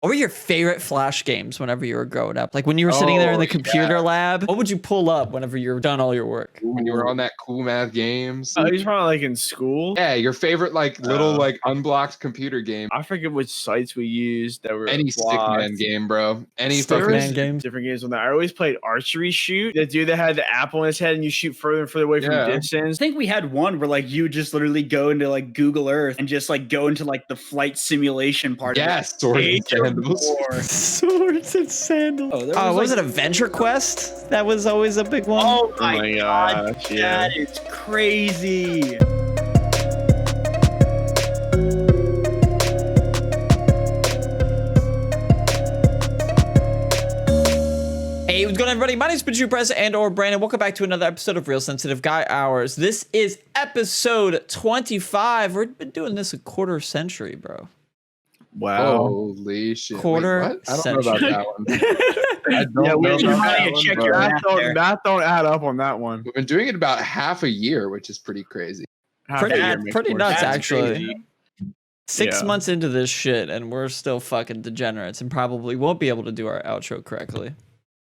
What were your favorite Flash games whenever you were growing up? Like when you were sitting there in the computer lab, what would you pull up whenever you were done all your work? When you were on that cool math games. Oh, he's probably like in school. Yeah, your favorite like little like unblocked computer game. I forget which sites we used that were Any Stickman game, bro. Any Stickman games. Different games on that. I always played Archery Shoot. The dude that had the apple in his head and you shoot further and further away from distance. I think we had one where like you just literally go into like Google Earth and just like go into like the flight simulation part of that. Swords and Sandals. Swords and Sandals. Oh, was it Adventure Quest? That was always a big one. Oh my god, that is crazy. Hey, what's going on, everybody? My name is SpinShootImpress and/or Brandon. Welcome back to another episode of Real Sensitive Guy Hours. This is episode 25. We've been doing this a quarter century, bro. Wow. Holy shit. Quarter Wait, what? I don't know about that one. That don't add up on that one. We've been doing it about half a year, which is pretty crazy. Pretty nuts, actually. Crazy. 6 months into this shit, and we're still fucking degenerates and probably won't be able to do our outro correctly.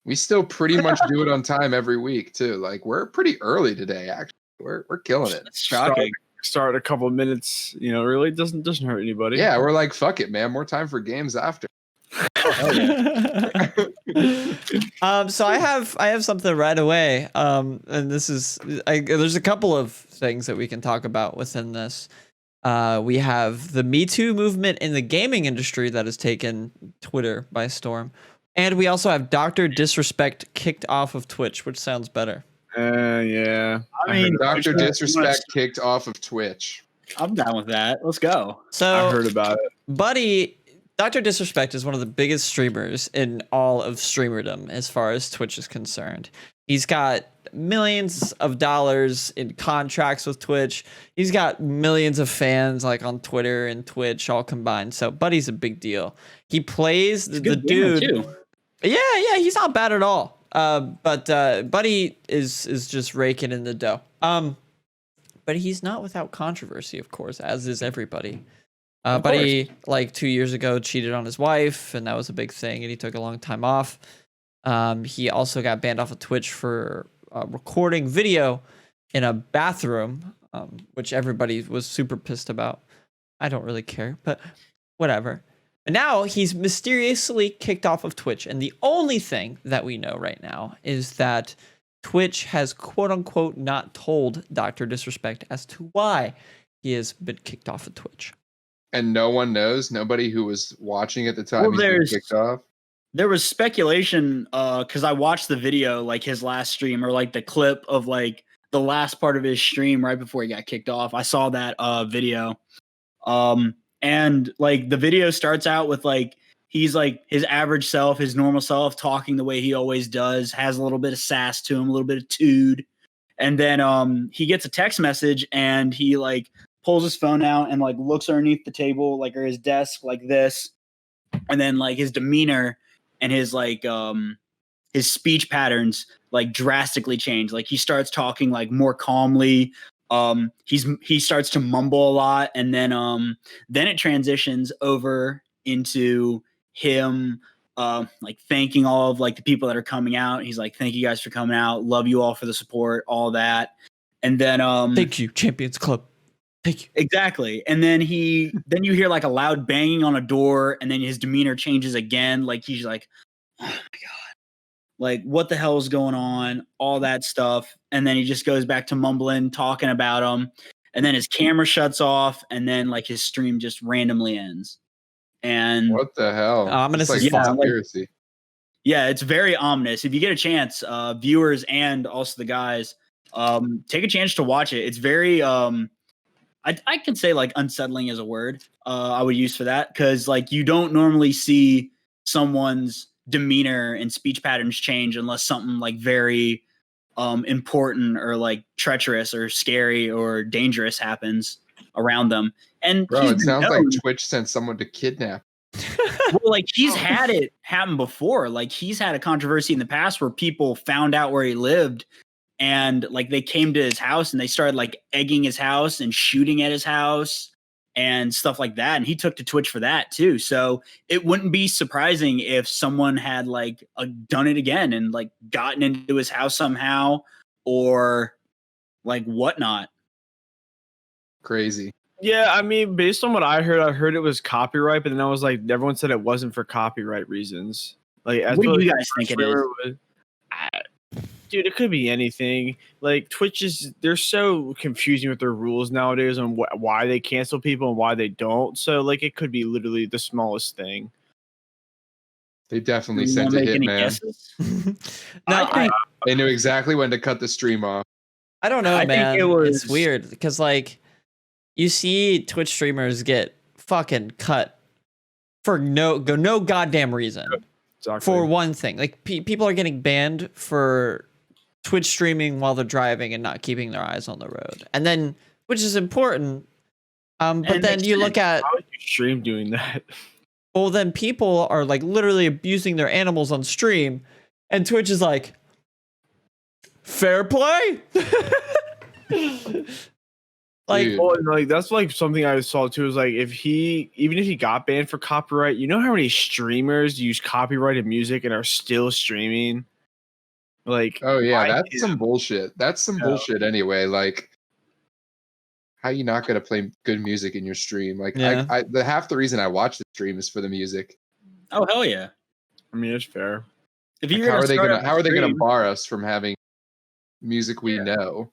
We still pretty much do it on time every week, too. Like, we're pretty early today, actually. We're killing it. It's shocking. Start a couple of minutes, really doesn't hurt anybody. Yeah, we're like, fuck it, man. More time for games after. So I have something right away. And this is there's a couple of things that we can talk about within this. We have the MeToo movement in the gaming industry that has taken Twitter by storm. And we also have Dr. Disrespect kicked off of Twitch, which sounds better. Yeah. I mean, Dr. Disrespect kicked off of Twitch. I'm down with that. Let's go. So I heard about it. Buddy, Dr. Disrespect is one of the biggest streamers in all of streamerdom as far as Twitch is concerned. He's got millions of dollars in contracts with Twitch. He's got millions of fans like on Twitter and Twitch all combined. So Buddy's a big deal. He plays the dude. Too. Yeah, he's not bad at all. But Buddy is just raking in the dough. But he's not without controversy, of course, as is everybody. Buddy, like 2 years ago, cheated on his wife, and that was a big thing, and he took a long time off. He also got banned off of Twitch for recording video in a bathroom, which everybody was super pissed about. I don't really care, but whatever. And now he's mysteriously kicked off of Twitch, and the only thing that we know right now is that Twitch has quote-unquote not told Dr. Disrespect as to why he has been kicked off of Twitch. And no one knows? Nobody who was watching at the time he's been kicked off? There was speculation, because I watched the video, like his last stream, or like the clip of like the last part of his stream right before he got kicked off. I saw that video. And like the video starts out with like he's like his average self, his normal self, talking the way he always does, has a little bit of sass to him, a little bit of tood. And then he gets a text message and he like pulls his phone out and like looks underneath the table, like, or his desk, like this. And then like his demeanor and his like his speech patterns like drastically change. Like he starts talking like more calmly. He starts to mumble a lot, and then it transitions over into him like thanking all of like the people that are coming out. He's like, "Thank you guys for coming out. Love you all for the support, all that." And then thank you, Champions Club. Thank you. Exactly. And then then you hear like a loud banging on a door, and then his demeanor changes again. Like he's like, "Oh my god. Like, what the hell is going on?" All that stuff. And then he just goes back to mumbling, talking about him. And then his camera shuts off. And then, like, his stream just randomly ends. And what the hell? Ominous like conspiracy. Yeah, it's very ominous. If you get a chance, viewers and also the guys, take a chance to watch it. It's very, I could say, like, unsettling is a word I would use for that. Because, like, you don't normally see someone's demeanor and speech patterns change unless something like very important or like treacherous or scary or dangerous happens around them. And bro, it sounds like Twitch sent someone to kidnap. Well, like he's had it happen before. Like he's had a controversy in the past where people found out where he lived and like they came to his house and they started like egging his house and shooting at his house. and stuff like that. And he took to Twitch for that too. So it wouldn't be surprising if someone had like done it again and like gotten into his house somehow or like whatnot. Crazy. Yeah, I mean, based on what I heard it was copyright, but then I was like, everyone said it wasn't for copyright reasons. Like, What do you guys think it is? Dude, it could be anything. Like, they're so confusing with their rules nowadays on why they cancel people and why they don't. So, like, it could be literally the smallest thing. They definitely You sent wanna a make any hitman. guesses? No, I think They knew exactly when to cut the stream off. I don't know, I think man. it was- It's weird because like you see Twitch streamers get fucking cut for no goddamn reason. Exactly. For one thing, like people are getting banned for Twitch streaming while they're driving and not keeping their eyes on the road, and then which is important. But And then makes you sense. look at How would you stream doing that? well, then people are like literally abusing their animals on stream, and Twitch is like, fair play. Like, Dude. Well, and, like that's like something I saw too. Is like even if he got banned for copyright, you know how many streamers use copyrighted music and are still streaming? Like, Oh yeah, why that's is- some bullshit. That's some Yeah. bullshit anyway. Like, how you not gonna play good music in your stream? Like, Yeah. the half the reason I watch the stream is for the music. Oh hell yeah! I mean, it's fair. If Like, you're how are they start gonna up a how are they gonna stream- bar us from having music we Yeah. know?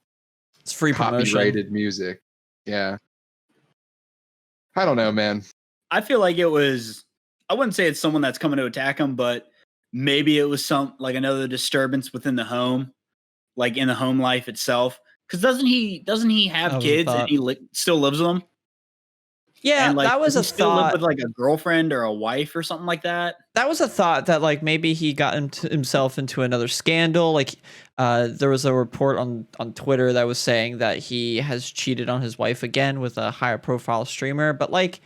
it's free promotion. Copyrighted music. Yeah. I don't know, man. I feel like it was. I wouldn't say it's someone that's coming to attack him, but maybe it was some like another disturbance within the home, like in the home life itself. Because doesn't he That have was a kids and thought. he still lives with them? Yeah, And, like, that was a does he still live thought. with like a girlfriend or a wife or something like that. That was a thought that like maybe he got himself into another scandal. Like there was a report on Twitter that was saying that he has cheated on his wife again with a higher profile streamer. But like,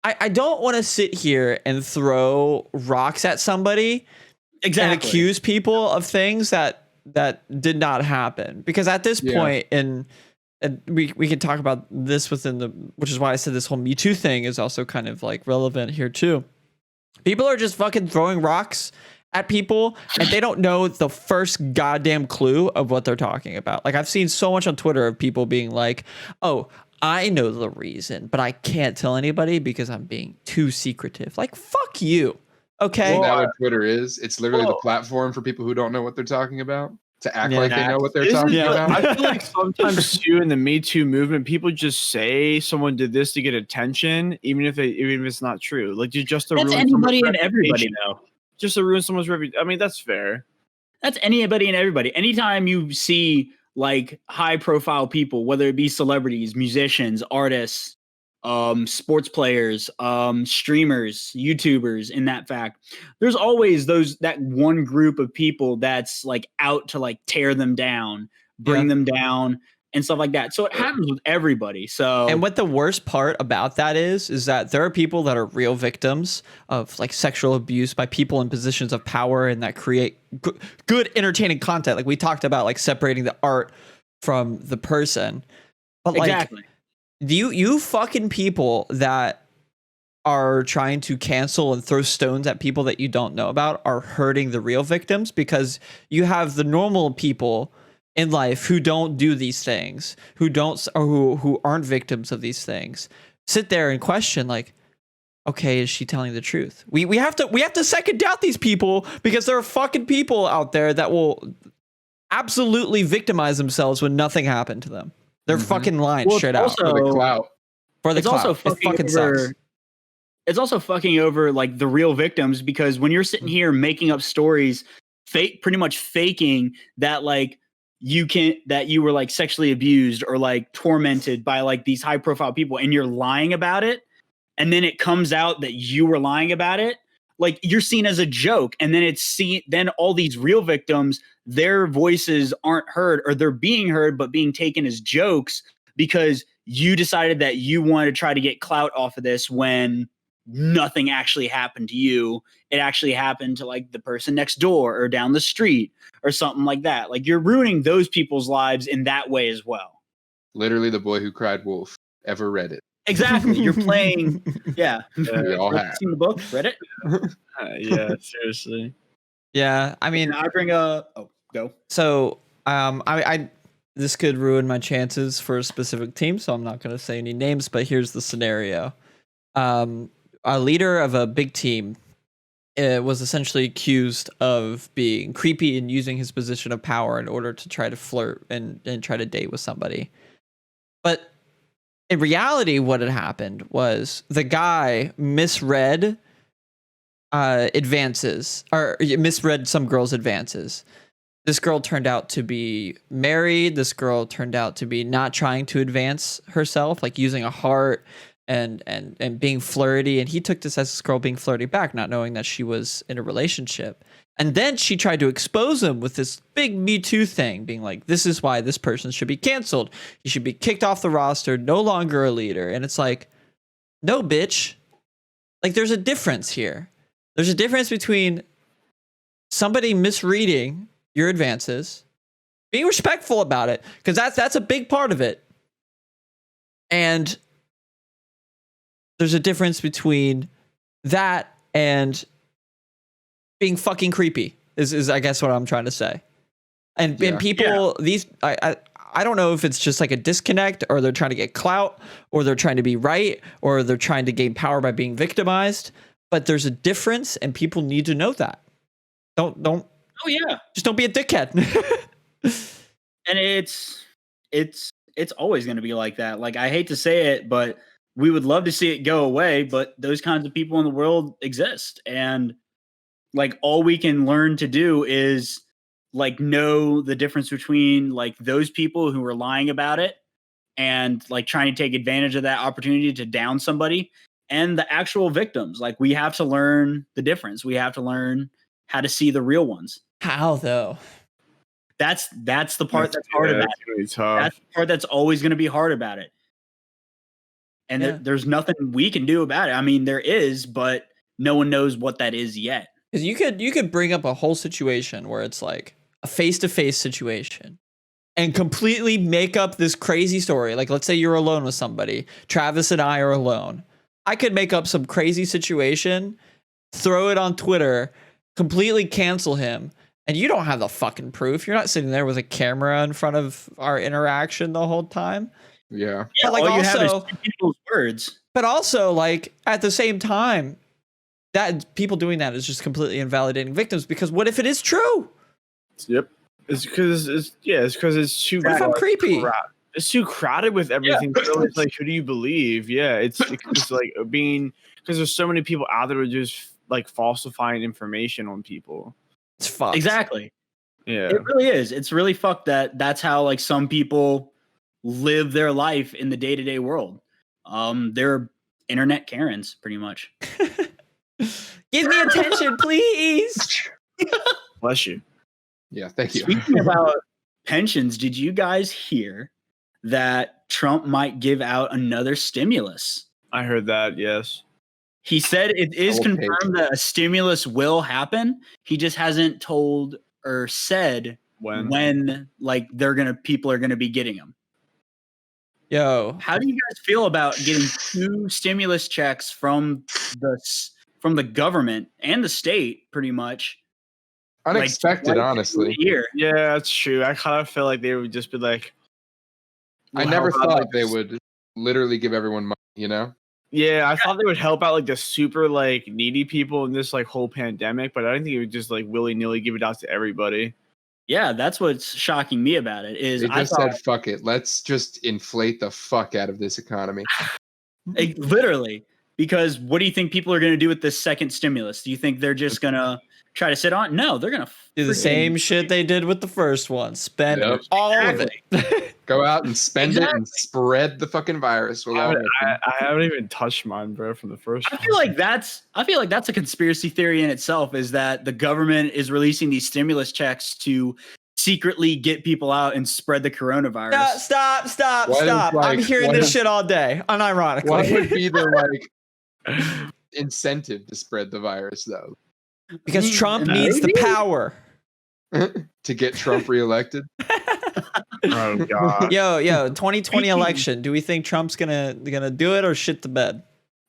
I don't want to sit here and throw rocks at somebody Exactly. and accuse people of things that did not happen. Because at this Yeah. point and we can talk about this within the, which is why I said this whole MeToo thing is also kind of like relevant here too. People are just fucking throwing rocks at people and they don't know the first goddamn clue of what they're talking about. Like I've seen so much on Twitter of people being like, oh, I know the reason, but I can't tell anybody because I'm being too secretive. Like, fuck you. Okay. Isn't Well, that what Twitter is? It's literally the well- platform for people who don't know what they're talking about to act Yeah. like they know what they're Isn't talking Yeah. about. I feel like sometimes too in the Me Too movement, people just say someone did this to get attention, even if it's not true. Like just to That's ruin anybody someone's and everybody reputation. though. Just to ruin someone's reputation. I mean, that's fair. That's anybody and everybody. Anytime you see like high profile people, whether it be celebrities, musicians, artists, sports players, streamers, YouTubers, in that fact, there's always that one group of people that's like out to like tear them down, bring them down, and stuff like that. So it happens with everybody. So And what the worst part about that is that there are people that are real victims of like sexual abuse by people in positions of power and that create good entertaining content. Like we talked about, like separating the art from the person. But like, exactly. you fucking people that are trying to cancel and throw stones at people that you don't know about are hurting the real victims, because you have the normal people in life who don't do these things, who don't, or who aren't victims of these things, sit there and question like, okay, is she telling the truth? We have to second doubt these people, because there are fucking people out there that will absolutely victimize themselves when nothing happened to them. They're Mhm. fucking lying Well, straight out also- For the clout. for the It's also clout. It fucking fucking over. sucks. It's also fucking over like the real victims, because when you're sitting here making up stories, pretty much faking that like that you were like sexually abused or like tormented by like these high profile people, and you're lying about it, and then it comes out that you were lying about it, like you're seen as a joke, and then then all these real victims, their voices aren't heard, or they're being heard but being taken as jokes because you decided that you wanted to try to get clout off of this when nothing actually happened to you. It actually happened to like the person next door or down the street or something like that. Like you're ruining those people's lives in that way as well. Literally the boy who cried wolf. Ever read it? Exactly. You're playing. Yeah. We all have. Seen the book? Read it? Yeah, seriously. Yeah, I mean, I bring a. Oh, go. so I this could ruin my chances for a specific team, so I'm not going to say any names. But here's the scenario: a leader of a big team was essentially accused of being creepy and using his position of power in order to try to flirt and try to date with somebody. But in reality, what had happened was the guy misread advances, or misread some girl's advances. This girl turned out to be married. This girl turned out to be not trying to advance herself, like using a heart and being flirty. And he took this as this girl being flirty back, not knowing that she was in a relationship. And then she tried to expose him with this big MeToo thing, being like, this is why this person should be canceled. He should be kicked off the roster, no longer a leader. And it's like, no, bitch. Like, there's a difference here. There's a difference between somebody misreading your advances, being respectful about it, because that's a big part of it. And there's a difference between that and being fucking creepy is I guess what I'm trying to say. And people, these I don't know if it's just like a disconnect, or they're trying to get clout, or they're trying to be right, or they're trying to gain power by being victimized. But there's a difference, and people need to know that. Don't. Oh yeah. Just don't be a dickhead. And it's always going to be like that. Like, I hate to say it, but we would love to see it go away. But those kinds of people in the world exist, and like all we can learn to do is like know the difference between like those people who are lying about it and like trying to take advantage of that opportunity to down somebody, and the actual victims. Like, we have to learn the difference. We have to learn how to see the real ones. How though? That's the part that's hard about it. Really tough. That's the part that's always going to be hard about it. And there's nothing we can do about it. I mean, there is, but no one knows what that is yet. Because you could bring up a whole situation where it's like a face-to-face situation and completely make up this crazy story. Like, let's say you're alone with somebody. Travis and I are alone. I could make up some crazy situation, throw it on Twitter, completely cancel him, and you don't have the fucking proof. You're not sitting there with a camera in front of our interaction the whole time. Yeah. But like, all you have also, is people's words. but also, like, at the same time, that people doing that is just completely invalidating victims, because what if it is true? Yep. It's because it's too What if I'm creepy? It's too crowded with everything. So it's like, who do you believe? Yeah, it's like being, because there's so many people out there who just like falsifying information on people. It's fucked. Exactly. Yeah, It really is. It's really fucked that that's how like some people live their life in the day-to-day world. They're internet Karens, pretty much. Give me attention, please. bless you. Yeah. Thank you. Speaking about pensions, did you guys hear that Trump might give out another stimulus? I heard that. Yes. He said it is Okay. confirmed that a stimulus will happen. He just hasn't told or said when like people are gonna be getting them. Yo, How do you guys feel about getting 2 stimulus checks from the government and the state, pretty much? Unexpected, like, honestly. a year. Yeah, that's true. I kind of feel like they would just be like, I "Well, never how about thought they this?" would literally give everyone money, you know? Yeah, I thought they would help out like the super like needy people in this like whole pandemic, but I don't think it would just like willy nilly give it out to everybody. Yeah, that's what's shocking me about it. Is They I just thought said, fuck it. Let's just inflate the fuck out of this economy. literally, because what do you think people are going to do with this second stimulus? Do you think they're just going to try to sit on? No, they're going to do the same shit they did with the first one. Spend Yep. all of it. Go out and spend it and spread the fucking virus. I haven't even touched mine, bro, from the first I one. feel like that's a conspiracy theory in itself, is that the government is releasing these stimulus checks to secretly get people out and spread the coronavirus. Stop. What is, I'm like, hearing what this is- shit all day, unironically. What would be the like incentive to spread the virus though? Because Trump needs the Maybe? power. To get Trump reelected? Oh god. Yo, 2020 election. Do we think Trump's gonna do it or shit the bed?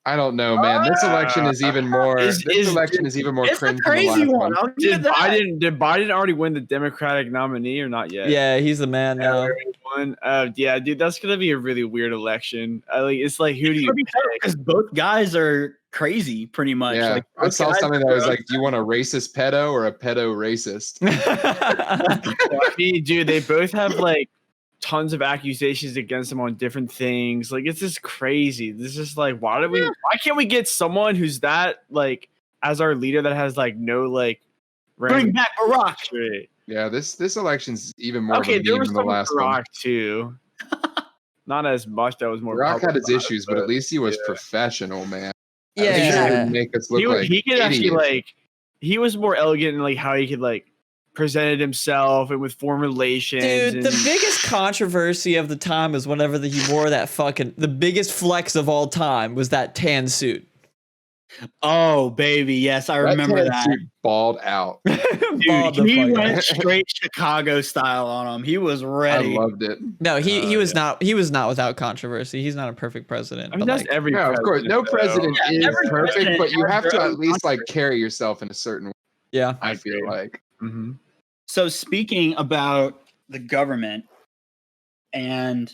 I don't know, man. This election is even more. Is- This is- election is even more It's a cringe than the crazy last one. one. I'll give Did you that. Biden already win the Democratic nominee or not yet? Yeah, he's the man now. Already won? Yeah, dude, that's gonna be a really weird election. It's like, who do you pick? Because both guys are crazy, pretty much. Yeah, Like, I both saw guys something that are- was like, "Do you want a racist pedo or a pedo racist?" I mean, dude, they both have like tons of accusations against them on different things. Like, it's just crazy. This is like, why can't we get someone who's that like as our leader that has like no like Bring back Barack. Straight. Yeah, this election's even more Okay, of a there meme was than the some last Barack one. too. Not as much. That was more. Barack had his publicized, issues, but at least he was yeah. professional, man. At least he Yeah. didn't make us look like he could actually idiots. like. He was more elegant in like how he could like presented himself and with formulations. Dude, the and- biggest controversy of the time was whenever he wore that the biggest flex of all time was that tan suit. Oh, baby. Yes, I remember tan that. suit balled out. Balled Dude, the he fuck went out. straight Chicago style on him. He was I ready. loved it. No, he was yeah. not. He was not without controversy. He's not a perfect president. I mean, but that's like, every. No, of course, no president Yeah, is every perfect, president but you has have their to own at least like carry yourself in a certain way. yeah. I feel like. Mm-hmm. So, speaking about the government and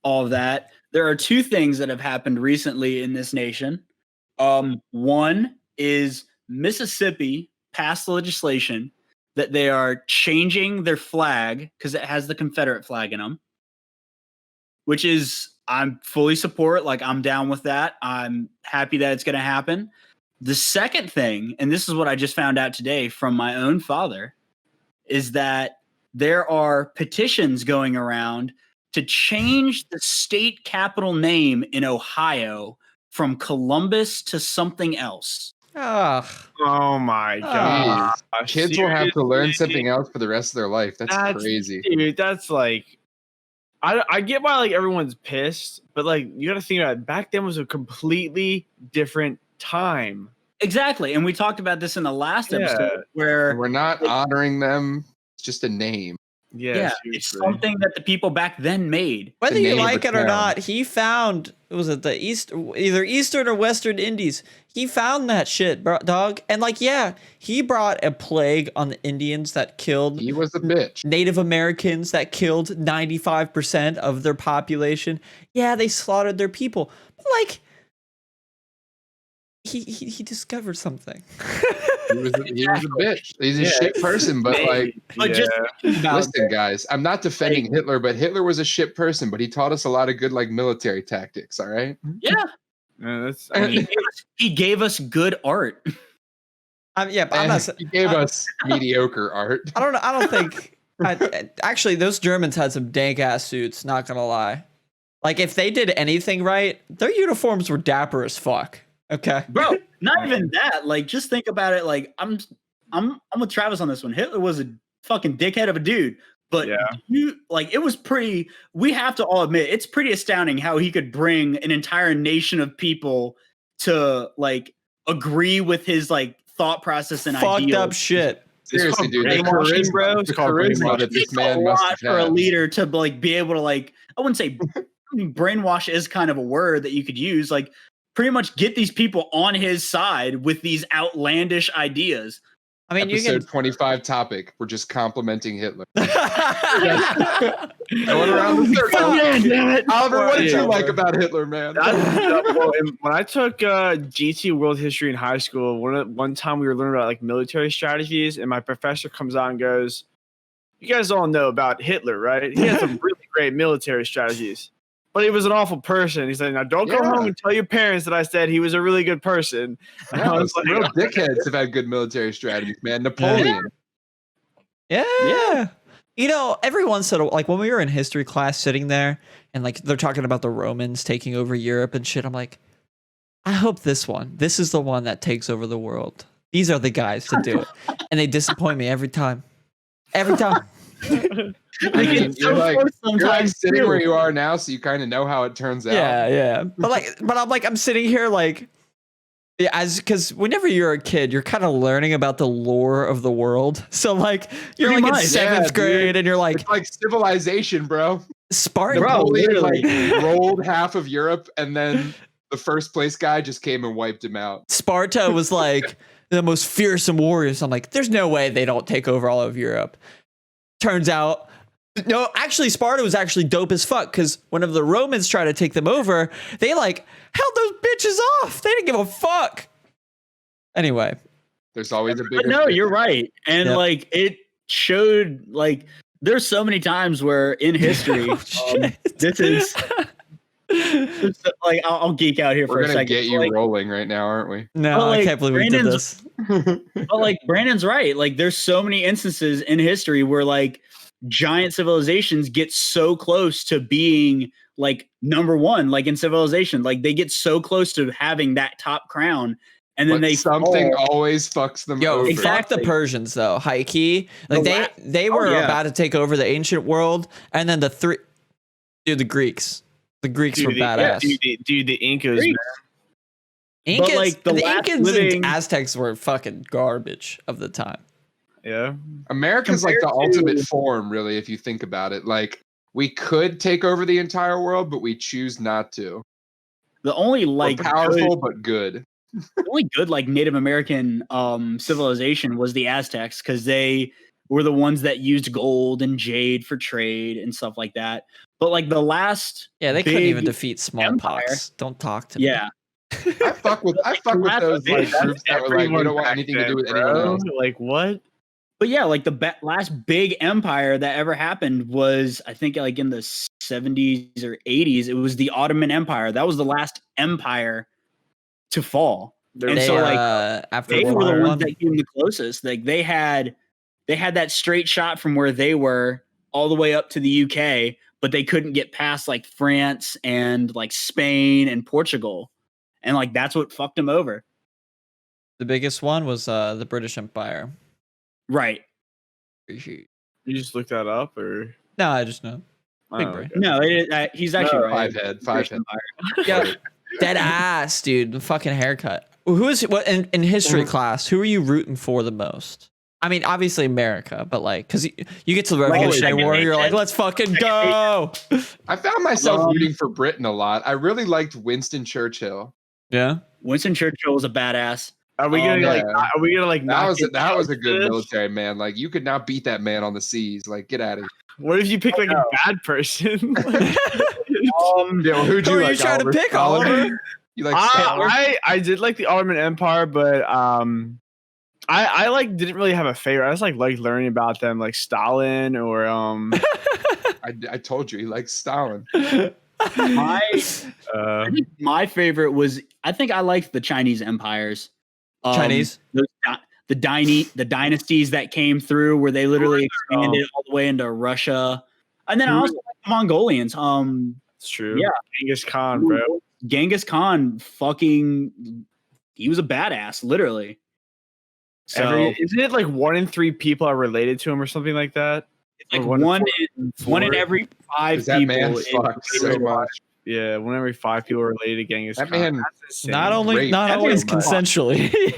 all of that, there are two things that have happened recently in this nation. One is Mississippi passed legislation that they are changing their flag because it has the Confederate flag in them, which is I'm fully support. Like, I'm down with that. I'm happy that it's going to happen. The second thing, and this is what I just found out today from my own father, is that there are petitions going around to change the state capital name in Ohio from Columbus to something else. Ugh. Oh my god! Kids will have to learn Seriously? something else for the rest of their life. That's crazy. Dude. That's like, I get why like everyone's pissed, but like you got to think about it. Back then was a completely different time. Exactly. And we talked about this in the last Yeah. episode where We're not honoring them. It's just a name. Yeah, it's seriously. something that the people back then made. Whether The you name of like a it or town. not, he found was it the either Eastern or Western Indies. He found that shit, bro, dog. And like, yeah, he brought a plague on the Indians that killed He was a bitch. Native Americans, that killed 95% of their population. Yeah, they slaughtered their people. But like, he discovered something. He was a bitch. He's a Yeah, shit person, but like, But just think about listen, guys, I'm not defending Hitler, but Hitler was a shit person, but he taught us a lot of good like military tactics. All right. yeah, That's, he gave us good art. Yeah, but I'm not. He gave us mediocre art. I don't think. Actually, those Germans had some dank ass suits. Not gonna lie. Like, if they did anything right, their uniforms were dapper as fuck. Okay. Bro, not even that. Like, just think about it. Like, I'm with Travis on this one. Hitler was a fucking dickhead of a dude, but Yeah. it was pretty. We have to all admit, it's pretty astounding how he could bring an entire nation of people to like agree with his like thought process and Fucked ideals. up shit. Seriously, dude, the brainwashing, charisma, bro. the It's called charisma brainwashing. that this It's a man must lot have for a had. leader to like be able to like. I wouldn't say I mean, brainwash is kind of a word that you could use. Like, pretty much get these people on his side with these outlandish ideas. I mean, you Episode can. 25 topic. We're just complimenting Hitler. Going Going around the circle. damn it. Oliver, what did Yeah, you like bro. about Hitler, man? When I took GT World History in high school, one time we were learning about like military strategies, and my professor comes out and goes, "You guys all know about Hitler, right? He had some really great military strategies, but he was an awful person." He said, "Now don't go Yeah. home and tell your parents that I said he was a really good person." And I No, was some like, real dickheads have had good military strategies, man. Napoleon. Yeah. You know, every once in a like when we were in history class sitting there and like they're talking about the Romans taking over Europe and shit, I'm like, I hope this is the one that takes over the world. These are the guys to do it. And they disappoint me every time. Every time. I mean, It's so close you're like sometimes, sitting too. where you are now, so you kind of know how it turns out. Yeah. But I'm sitting here like Yeah, because whenever you're a kid, you're kind of learning about the lore of the world. So like you're Pretty like in much, seventh yeah, grade, dude. and you're like It's like civilization, bro. Spartan. Bro, Napoleon like literally. rolled half of Europe, and then the first place guy just came and wiped him out. Sparta was like the most fearsome warriors. I'm like, there's no way they don't take over all of Europe. Turns out, no, actually, Sparta was actually dope as fuck because whenever the Romans tried to take them over, they like held those bitches off. They didn't give a fuck. Anyway, There's always a But bigger. no, you're right. And Yep. like it showed like there's so many times where in history Oh, shit. this is like I'll geek out here for We're a gonna second. get you Like, rolling right now, aren't we? No, Well, I like, can't believe we did Brandon's- this. but like Brandon's right. Like there's so many instances in history where like giant civilizations get so close to being like number one, like in civilization, like they get so close to having that top crown, and then But they something fall. always fucks them Yo, over. fuck the Exactly. Persians though. High key, like they were yeah. about to take over the ancient world, and then the Greeks. The Greeks were badass. Dude, the Incas. Greeks. Incas, But, like, the the last Incans living- and Aztecs were fucking garbage of the time. Yeah. America's like the Compared to- ultimate form, really, if you think about it. Like we could take over the entire world, but we choose not to. The only We're like powerful but good. the only good like Native American civilization was the Aztecs because they were the ones that used gold and jade for trade and stuff like that. But like the last, Yeah, they couldn't even big defeat smallpox. Don't talk to me. yeah, I fuck with those like groups that were like we don't want anything to do with anyone else. Like what? but yeah, like the last big empire that ever happened was I think like in the 70s or 80s. It was the Ottoman Empire. That was the last empire to fall. And They, so like after they World were the War ones One, that came the closest. Like they had that straight shot from where they were all the way up to the UK, but they couldn't get past like France and like Spain and Portugal. And like that's what fucked them over. the biggest one was the British Empire. Right. You just looked that up, or No, I just know. Big Oh, brain. okay. No, he's actually right. Five head. Yeah, dead ass, dude. The fucking haircut. Who is what in history class? Who are you rooting for the most? I mean, obviously America, but like, cause you get to the Revolutionary second War, you're like, nation. let's fucking go. I found myself Um, rooting for Britain a lot. I really liked Winston Churchill. Yeah. Winston Churchill was a badass. Are we gonna yeah. Are we gonna like? That knock was it that was a down good to this? military man. Like you could not beat that man on the seas. Like get out of here. What if you pick like a bad person? Yo, who'd Who you are you like? trying to Oliver pick, Stalin? Oliver? You like Stalin? I did like the Ottoman Empire, but I like didn't really have a favorite. I just like learning about them, like Stalin or I told you he likes Stalin. My uh my favorite was I think I liked the Chinese empires. Chinese. The dynasties that came through where they literally expanded all the way into Russia. And then I also like the Mongolians. it's true. Yeah. Genghis Khan, bro. Genghis Khan he was a badass, literally. So Isn't it like 1 in 3 people are related to him or something like that? it's like or one in in 4? every 5 Because that people. man is fucks so related. much. Yeah, 1 in every 5 people are related to Genghis That Khan. man- That's insane. Not only, Rape. not That always man- consensually.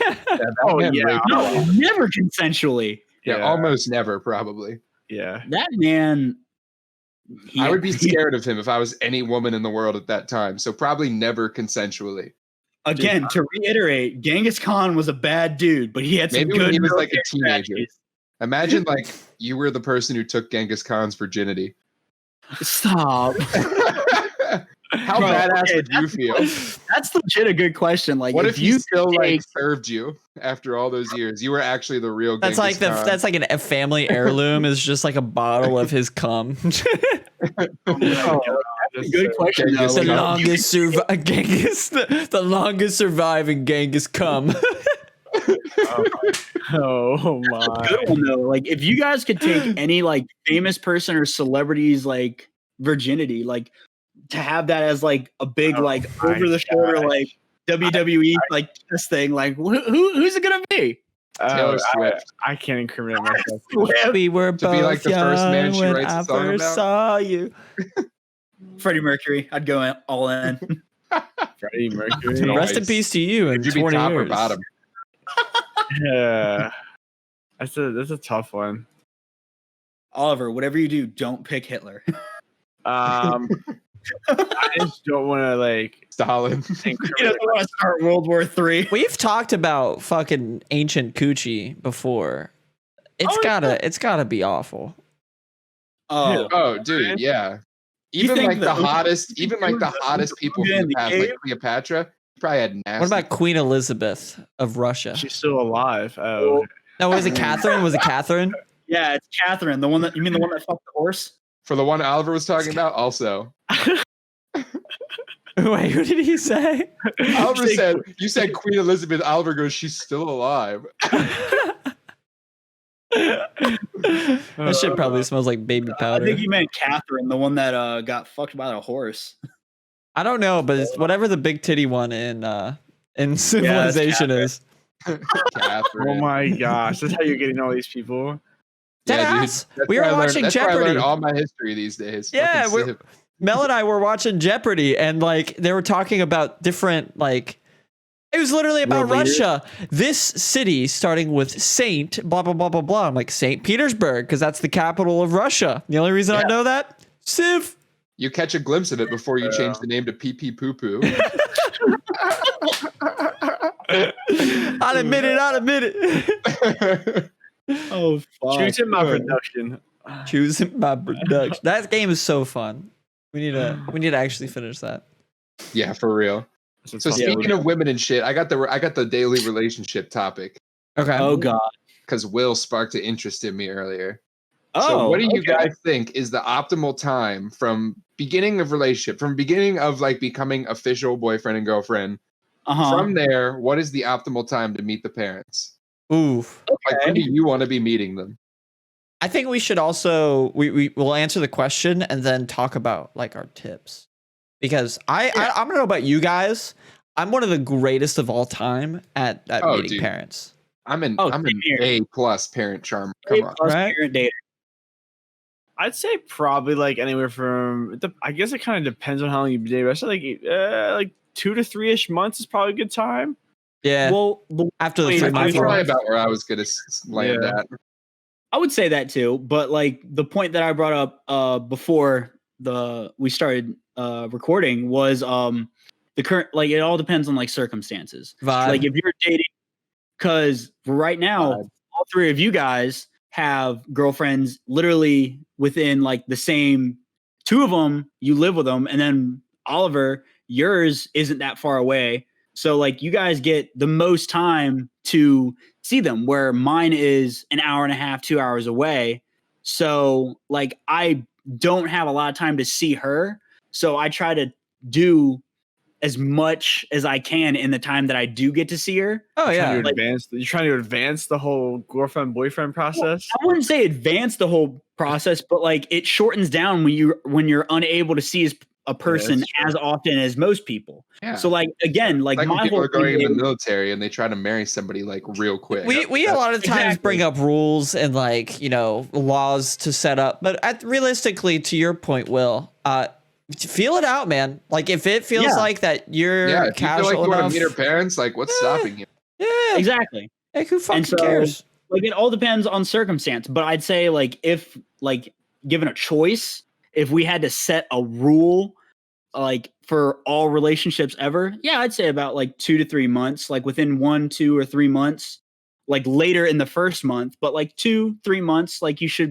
Oh man yeah, raped No, never consensually. Yeah, almost never, probably. yeah. That man. I would be scared of him if I was any woman in the world at that time. So probably never consensually. Again, to reiterate, Genghis Khan was a bad dude, but he had some Maybe good when he was like a military teenager. strategies. Imagine like you were the person who took Genghis Khan's virginity. Stop. How Bro, badass okay, would you feel? That's legit a good question. Like, What if you he still like take- served you after all those years? You were actually the real That's Genghis like Khan. that's like a family heirloom is just like a bottle of his cum. That's good question though. Genghis the Khan. longest Genghis, the longest surviving Genghis cum. Oh my. Good one though. Like, if you guys could take any like famous person or celebrity's like virginity, like to have that as like a big like my over the shoulder gosh. like WWE like this thing, like who's it gonna be? Taylor Swift. I can't incriminate myself. We were To be both like the first man young she when writes a I song first about? saw you. Freddie Mercury. I'd go all in. Freddie Mercury. Nice. Rest in peace to you in Would you be 20 top years. or bottom? Yeah, that's a tough one. Oliver, whatever you do, don't pick Hitler. I just don't want to like Stalin. think. He doesn't want to start World War III. We've talked about fucking ancient coochie before. It's gotta be awful. Oh, Oh, dude, yeah. You Even think like the the- hottest people Yeah, from in the the past, cave? like Cleopatra, probably had nasty. What about Queen Elizabeth of Russia? She's still alive. Oh, No, was it Catherine? Was it Catherine? yeah, it's Catherine. The one that you mean the one that fucked the horse? For the one Oliver was talking about, also. Wait, who did he say? Oliver said, you said Queen Elizabeth. Oliver goes, she's still alive. That shit probably smells like baby I powder. think you meant Catherine, the one that got fucked by the horse. I don't know, but it's whatever the big titty one in Civilization is. Catherine. oh my gosh, that's how you're getting all these people. Deadass. That's We where were I learned- watching that's where I learned Jeopardy. all my history these days. Yeah, Fucking we're- Civ. Mel and I were watching Jeopardy, and like they were talking about different like. It was literally about World leaders? Russia. This city starting with Saint blah blah blah blah blah. I'm like Saint Petersburg because that's the capital of Russia. The only reason I know that Civ. You catch a glimpse of it before you change the name to Pee Pee Poo Poo. I'll admit it. I'll admit it. Oh, fuck. Choosing my production. Choosing my production. That game is so fun. We need to actually finish that. Yeah, for real. That's So a tough speaking one. of women and shit, I got the daily relationship topic Okay. Oh, God. because Will sparked an interest in me earlier. Oh, So what do you okay. guys think is the optimal time from beginning of relationship, from beginning of like becoming official boyfriend and girlfriend? Uh-huh. From there, what is the optimal time to meet the parents? Oof. Like when do you want to be meeting them? I think we should also we will answer the question and then talk about like our tips because I don't know about you guys. I'm one of the greatest of all time at Oh, meeting dude. parents. I'm an Oh, I'm same an here. A+ parent charm. Come on. Plus Right? parent data. I'd say probably like anywhere from. I guess it kind of depends on how long you date. But I say like 2 to 3-ish months is probably a good time. Yeah. Well, After the wait, 3 I That's month feel probably mark. about where I was gonna land Yeah. at. I would say that too, but like the point that I brought up before we started recording was the current, like it all depends on like circumstances. Vibe. Like if you're dating, because right now all three of you guys have girlfriends literally within like the same, two of them you live with them, and then Oliver, yours isn't that far away, so like you guys get the most time to see them, where mine is an hour and a half, 2 hours away. So like I don't have a lot of time to see her, so I try to do as much as I can in the time that I do get to see her. Oh Trying yeah. to you're trying to advance the whole girlfriend boyfriend process. I wouldn't say advance the whole process, but like it shortens down when you're unable to see a person that's true. as often as most people. Yeah. So like again, like Like when my people whole are going thing in the is, military and they try to marry somebody like real quick. We a lot of times Exactly. bring up rules and like, you know, laws to set up, but realistically to your point, Will, feel it out, man. Like if it feels Yeah. like that you're Yeah, if you feel casual like you want enough. to meet her parents, like what's stopping you? Yeah. exactly. Like who fucking so- cares? Like it all depends on circumstance, but I'd say like if like given a choice, if we had to set a rule like for all relationships ever, yeah, I'd say about like 2 to 3 months, like within 1, 2, or 3 months, like later in the first month, but like 2, 3 months, like you should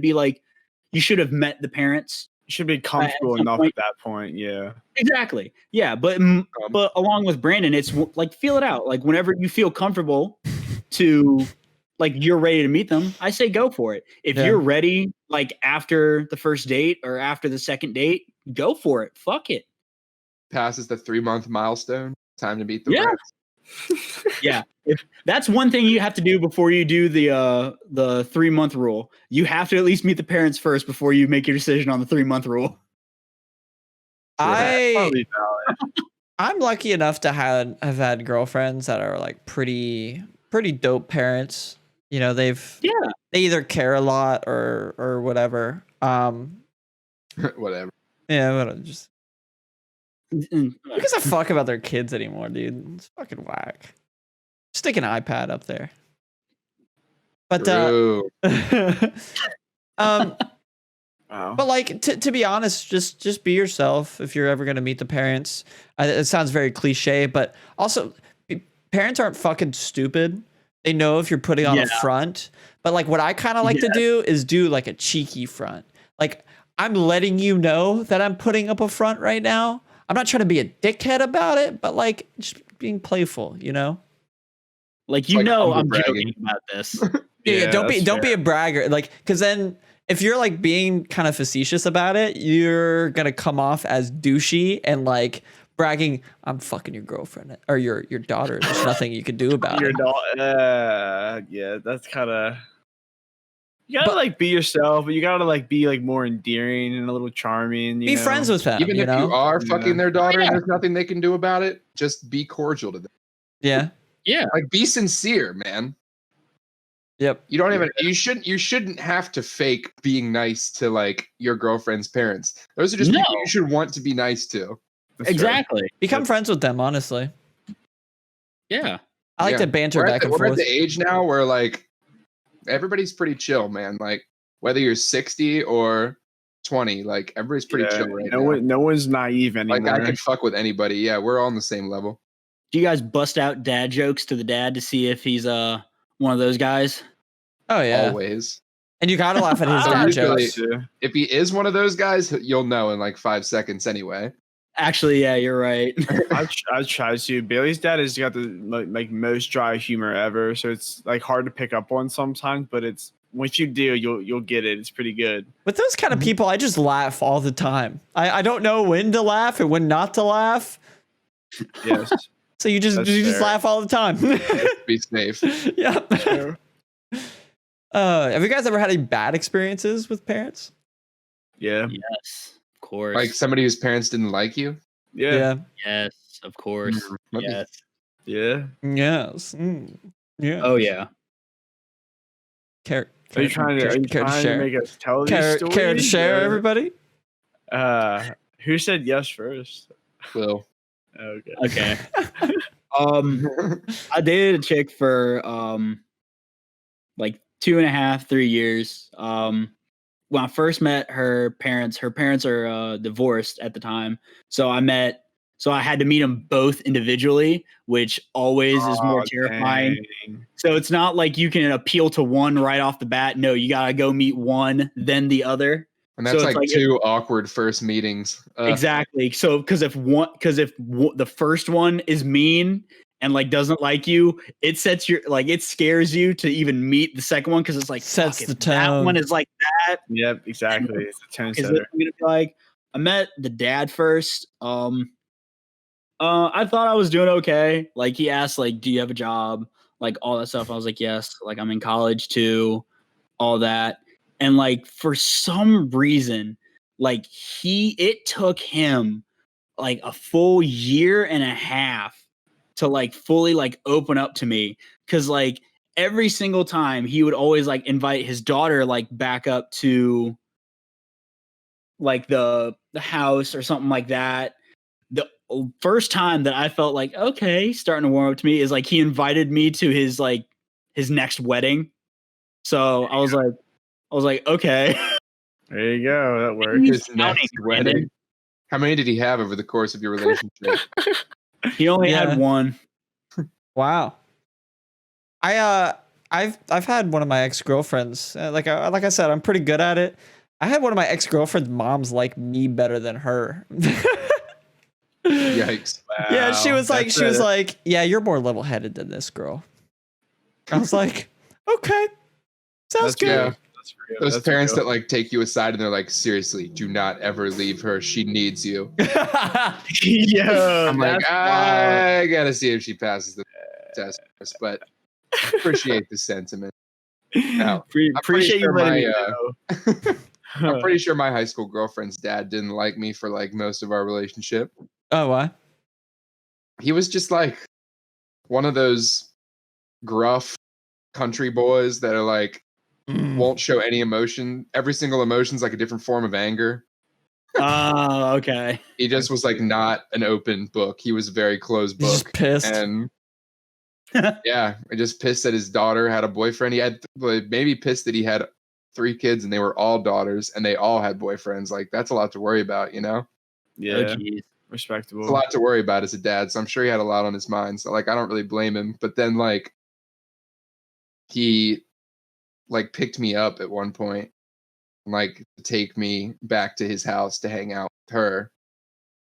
have met the parents. You should be comfortable some enough point- at that point. Yeah. Exactly. Yeah, but along with Brandon, it's like feel it out. Like whenever you feel comfortable to like you're ready to meet them, I say go for it. If Yeah. you're ready, like after the first date or after the second date, go for it. Fuck it. Passes the 3-month milestone. Time to meet the Yeah. parents. Yeah. If that's one thing you have to do before you do the 3-month rule. You have to at least meet the parents first before you make your decision on the 3-month rule. Probably valid. I'm lucky enough to have had girlfriends that are like pretty dope parents. You know, they either care a lot or whatever. Whatever. Yeah, but just Who gives a fuck about their kids anymore, dude? It's fucking whack. Stick an iPad up there. But True. Wow. but like to be honest, just be yourself if you're ever gonna meet the parents. It sounds very cliche, but also parents aren't fucking stupid. They know if you're putting on a front. But like what I kind of like to do is do like a cheeky front. Like I'm letting you know that I'm putting up a front right now. I'm not trying to be a dickhead about it, but like just being playful, you know? Like, you like know, humble I'm bragging. joking about this. Yeah, don't be that's a fair. bragger. Like, cause then if you're like being kind of facetious about it, you're gonna come off as douchey and like bragging, I'm fucking your girlfriend or your daughter. There's nothing you can do about Your it. dog. Yeah, that's kind of. You gotta But- like be yourself, but you gotta like be like more endearing and a little charming. Be friends with them. Even you if know? you are Yeah. fucking their daughter Yeah. and there's nothing they can do about it, just be cordial to them. Yeah. Yeah. Like be sincere, man. Yep. You don't even you shouldn't have to fake being nice to like your girlfriend's parents. Those are just No. people you should want to be nice to. That's Exactly. Become friends with them, honestly. Yeah. I like Yeah. to banter We're at back the- and We're at forth. the age now where like everybody's pretty chill, man. Like whether you're 60 or 20, like everybody's pretty chill right now. No one's naive anymore. Like I can fuck with anybody. Yeah, we're all on the same level. Do you guys bust out dad jokes to the dad to see if he's one of those guys? Oh yeah. Always. And you gotta laugh at his So dad usually- jokes. If he is one of those guys, you'll know in like 5 seconds anyway. Actually, yeah, you're right. I try to. Bailey's dad has got the like most dry humor ever, so it's like hard to pick up on sometimes. But it's once you do, you'll get it. It's pretty good. With those kind of people, I just laugh all the time. I don't know when to laugh and when not to laugh. Yes. So you just That's fair. laugh all the time. Be safe. Yeah. True. Have you guys ever had any bad experiences with parents? Yeah. Yes, of course. Like somebody whose parents didn't like you. Yeah. Yes, of course. That'd be- Yes. Yeah. Yes. Yeah. Oh yeah. Care Are you trying to make us tell these care stories? to share, or- everybody? Who said yes first? Will. Okay. Okay. I dated a chick for like 2.5, 3 years. When I first met her parents are divorced at the time. So I had to meet them both individually, which always is more terrifying. Dang. So it's not like you can appeal to one right off the bat. No, you gotta go meet one, then the other. And that's So it's like like- two awkward first meetings. Exactly. So because if the first one is mean and like doesn't like you, it scares you to even meet the second one because it's like Sets fuck, the if that tone. one is like that. Yep. Exactly. It's a 10 Is it setter. gonna be like? I met the dad first. I thought I was doing okay. Like he asked, like, "Do you have a job?" Like all that stuff. I was like, "Yes." Like I'm in college too. All that, and like for some reason, like it took him like a full 1.5 years to like fully like open up to me because like every single time he would always like invite his daughter like back up to like the house or something like that. The first time that I felt like okay, starting to warm up to me is like he invited me to his next wedding. So I was like, okay. There you go. That works. He's His next counting, wedding. How many did he have over the course of your relationship? He only Yeah. had one. Wow. I've had one of my ex-girlfriends. Like I said, I'm pretty good at it. I had one of my ex-girlfriend's moms like me better than her. Yikes. Yeah, she Wow. was like, That's yeah, you're more level-headed than this girl. I was like, okay, sounds That's good. Yeah. That's real. Those That's parents real. that like take you aside and they're like, seriously, do not ever leave her. She needs you. Yo, I'm like, that's wild. I gotta see if she passes the test first, but appreciate the sentiment. No, Appreciate you sure letting me my, know. I'm pretty sure my high school girlfriend's dad didn't like me for like most of our relationship. Oh, why? He was just like one of those gruff country boys that are like Mm. won't show any emotion. Every single emotion's like a different form of anger. Oh, okay. He just was like not an open book. He was a very closed He's book. just pissed. And yeah, I just pissed that his daughter had a boyfriend. He had maybe pissed that he had 3 kids and they were all daughters and they all had boyfriends. Like that's a lot to worry about, you know? Oh, Yeah, geez. respectable. It's a lot to worry about as a dad. So I'm sure he had a lot on his mind. So like I don't really blame him. But then like he like picked me up at one point and like to take me back to his house to hang out with her.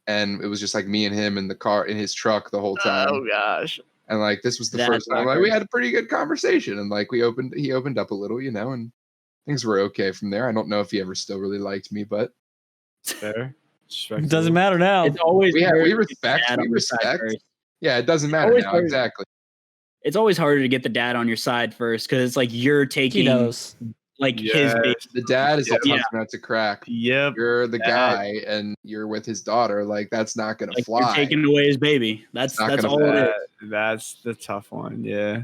And it was just like me and him in the car in his truck the whole time. Oh gosh. And like this was the That's first time like we awkward. had a pretty good conversation and like he opened up a little, you know, and things were okay from there. I don't know if he ever still really liked me, but Fair. It doesn't matter now. It's always we harder to get the respect. dad We on your side respect. first. Yeah, it doesn't matter always now. hard. Exactly. It's always harder to get the dad on your side first because it's like you're He taking knows. like his Yeah. baby. The dad is a Yeah. tough nut to crack. Yep. You're the Dad. guy and you're with his daughter. Like that's not gonna Like fly. you're taking away his baby. That's not gonna all it is. That's the tough one. Yeah.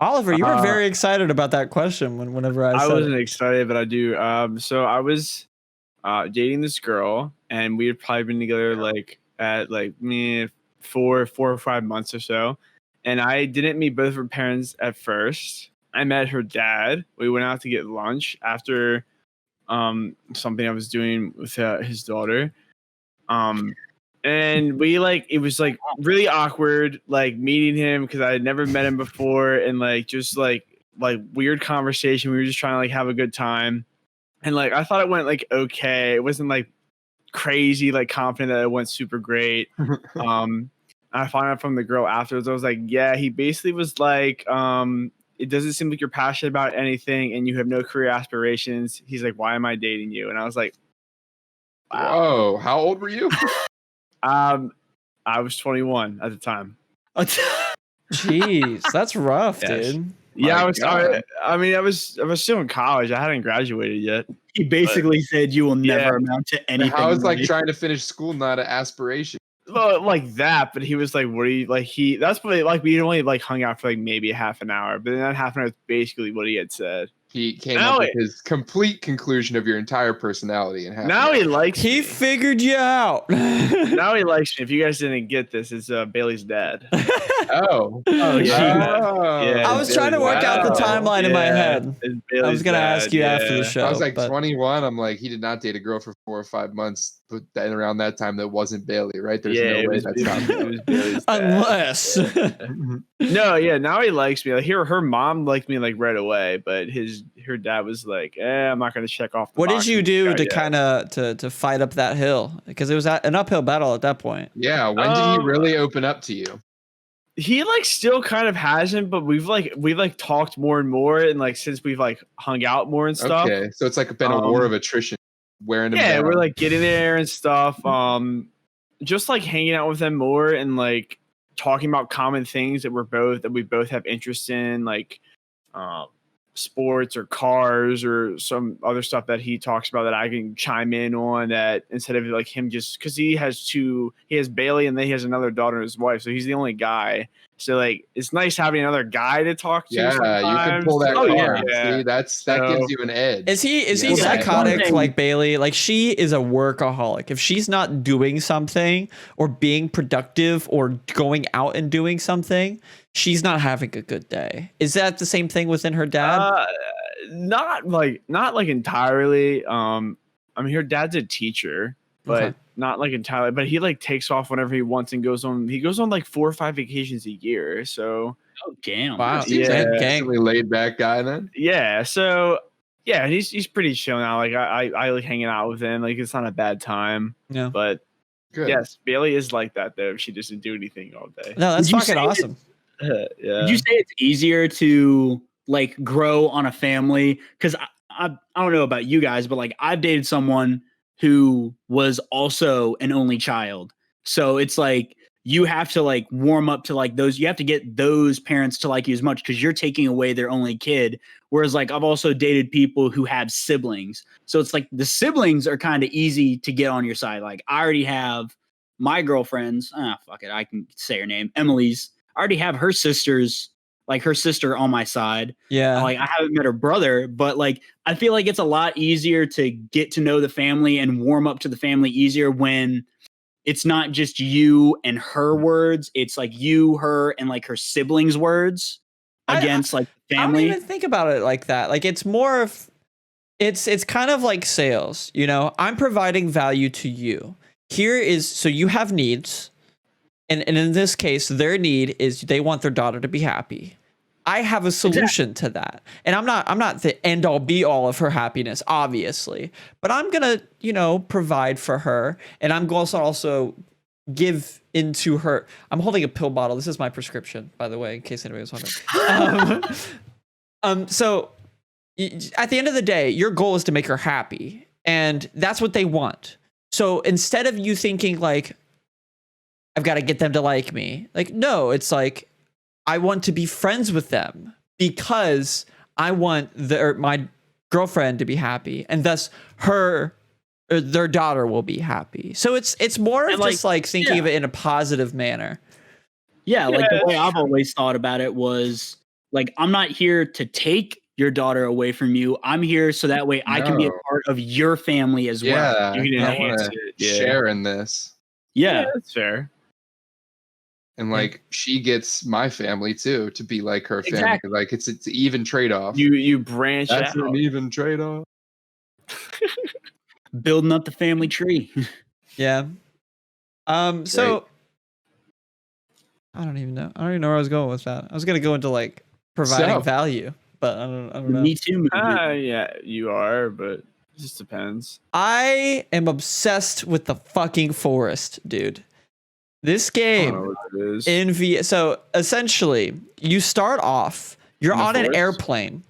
Oliver, you were Uh, very excited about that question whenever I I said wasn't it. excited, but I do. So I was dating this girl, and we had probably been together like at like me 4 or 5 months or so. And I didn't meet both of her parents at first. I met her dad. We went out to get lunch after something I was doing with his daughter. And we like it was like really awkward like meeting him because I had never met him before and like just like weird conversation. We were just trying to like have a good time. And like I thought it went like okay. It wasn't like crazy, like confident that it went super great. I found out from the girl afterwards. I was like, yeah, he basically was like, it doesn't seem like you're passionate about anything and you have no career aspirations. He's like, why am I dating you? And I was like, wow. Whoa, how old were you? I was 21 at the time. Jeez, that's rough, Yes. dude. Yeah, My I was. God. I mean, I was still in college. I hadn't graduated yet. He basically said you will never Yeah. amount to anything. How is like really. trying to finish school not an aspiration? Well, like that, but he was like, "What are you like?" That's what like we only like hung out for like maybe a half an hour, but then that half an hour is basically what he had said. He came Now up with it- his complete conclusion of your entire personality and half Now an he hour. likes He me. figured you out. Now he likes me. If you guys didn't get this, it's Bailey's dad. Oh. Oh, Yeah. Oh, Yeah. I was trying to work out the wow. timeline in my Yeah, head. it's I was Bailey's gonna dad, ask you after the yeah. show. I was like but 21. I'm like, he did not date a girl for 4 or 5 months, but then around that time that wasn't Bailey, right? There's Yeah, no it way was- that's it not was- Bailey. it was Bailey's dad. Unless No, yeah, now he likes me. Like her mom liked me like right away, but her dad was like, I'm not gonna check off. The what did box you with do this guy to yet." kind of to fight up that hill? Because it was an uphill battle at that point. Yeah, when did he really open up to you? He like still kind of hasn't, but we've like talked more and more, and like since we've like hung out more and stuff. Okay, so it's like been a war of attrition, wearing him Yeah, down. we're like getting there and stuff. Just like hanging out with them more and like talking about common things that we both have interest in, like sports or cars or some other stuff that he talks about that I can chime in on, that instead of like him just because he has Bailey and then he has another daughter and his wife, so he's the only guy. So like it's nice having another guy to talk to. Yeah, you can sometimes. pull that Oh, card. yeah. See, that So- gives you an edge. Is he Yeah. he Well, that's psychotic one thing. like Bailey? Like she is a workaholic. If she's not doing something or being productive or going out and doing something, she's not having a good day. Is that the same thing within her dad? Not like entirely. I mean, her dad's a teacher, but Okay. not like entirely. But he like takes off whenever he wants and goes on. He goes on like 4 or 5 vacations a year. So Oh, damn. Wow. Seems Yeah. like a Gang. decently laid back guy then. yeah, he's pretty chill now. Like I like hanging out with him. Like it's not a bad time. Yeah. But Good. yes, Bailey is like that though. She doesn't do anything all day. No, that's Would you fucking say awesome. Yeah. Would you say it's easier to like grow on a family? Because I don't know about you guys, but like I've dated someone who was also an only child. So it's like you have to like warm up to like those. You have to get those parents to like you as much because you're taking away their only kid. Whereas like I've also dated people who have siblings. So it's like the siblings are kind of easy to get on your side. Like I already have my girlfriend's, fuck it, I can say her name, Emily's. I already have her sisters like her sister on my side. Yeah. Like I haven't met her brother, but like I feel like it's a lot easier to get to know the family and warm up to the family easier when it's not just you and her words. It's like you, her, and like her siblings' words against like the I don't family. even think about it like that. Like it's more of it's kind of like sales, you know. I'm providing value to you. Here is so you have needs. And in this case, their need is they want their daughter to be happy. I have a solution to that. And I'm not the end all be all of her happiness, obviously. But I'm gonna, you know, provide for her. And I'm also give into her. I'm holding a pill bottle. This is my prescription, by the way, in case anybody was wondering. So at the end of the day, your goal is to make her happy. And that's what they want. So instead of you thinking like, I've got to get them to like me. Like, no, it's like, I want to be friends with them because I want my girlfriend to be happy. And thus their daughter will be happy. So it's more of just like thinking of it in a positive manner. Yeah, like the way I've always thought about it was like, I'm not here to take your daughter away from you. I'm here so that way I can be a part of your family as well. You can I enhance want it. to share in this. Yeah, that's fair. And like she gets my family too to be like her family. Exactly. Like it's an even trade off. You branch That's out. an even trade off. building up the family tree. Yeah. So I don't even know. I don't even know where I was going with that. I was gonna go into like providing value, but I don't know. Me too. Yeah, you are, but it just depends. I am obsessed with the fucking forest, dude. This game so essentially you start off, you're on an airplane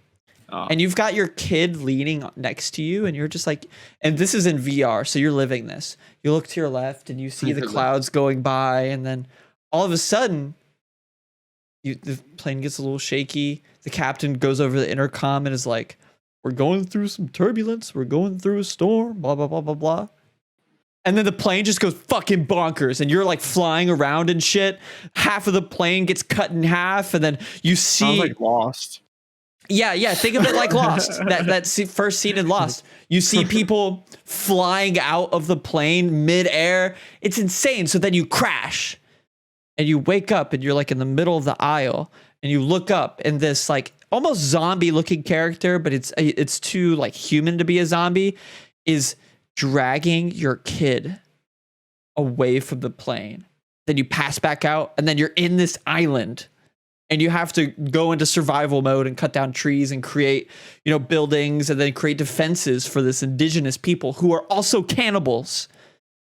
and you've got your kid leaning next to you and you're just like, and this is in VR, so you're living this. You look to your left and you see the clouds going by, and then all of a sudden the plane gets a little shaky. The captain goes over the intercom and is like, we're going through some turbulence, we're going through a storm, blah blah blah blah blah. And then the plane just goes fucking bonkers and you're like flying around and shit. Half of the plane gets cut in half and then you see... Sounds like Lost. Yeah. Think of it like Lost. that first scene in Lost. You see people flying out of the plane mid-air. It's insane. So then you crash and you wake up and you're like in the middle of the aisle and you look up and this like almost zombie looking character, but it's too like human to be a zombie, is dragging your kid away from the plane. Then you pass back out and then you're in this island and you have to go into survival mode and cut down trees and create, you know, buildings and then create defenses for this indigenous people who are also cannibals.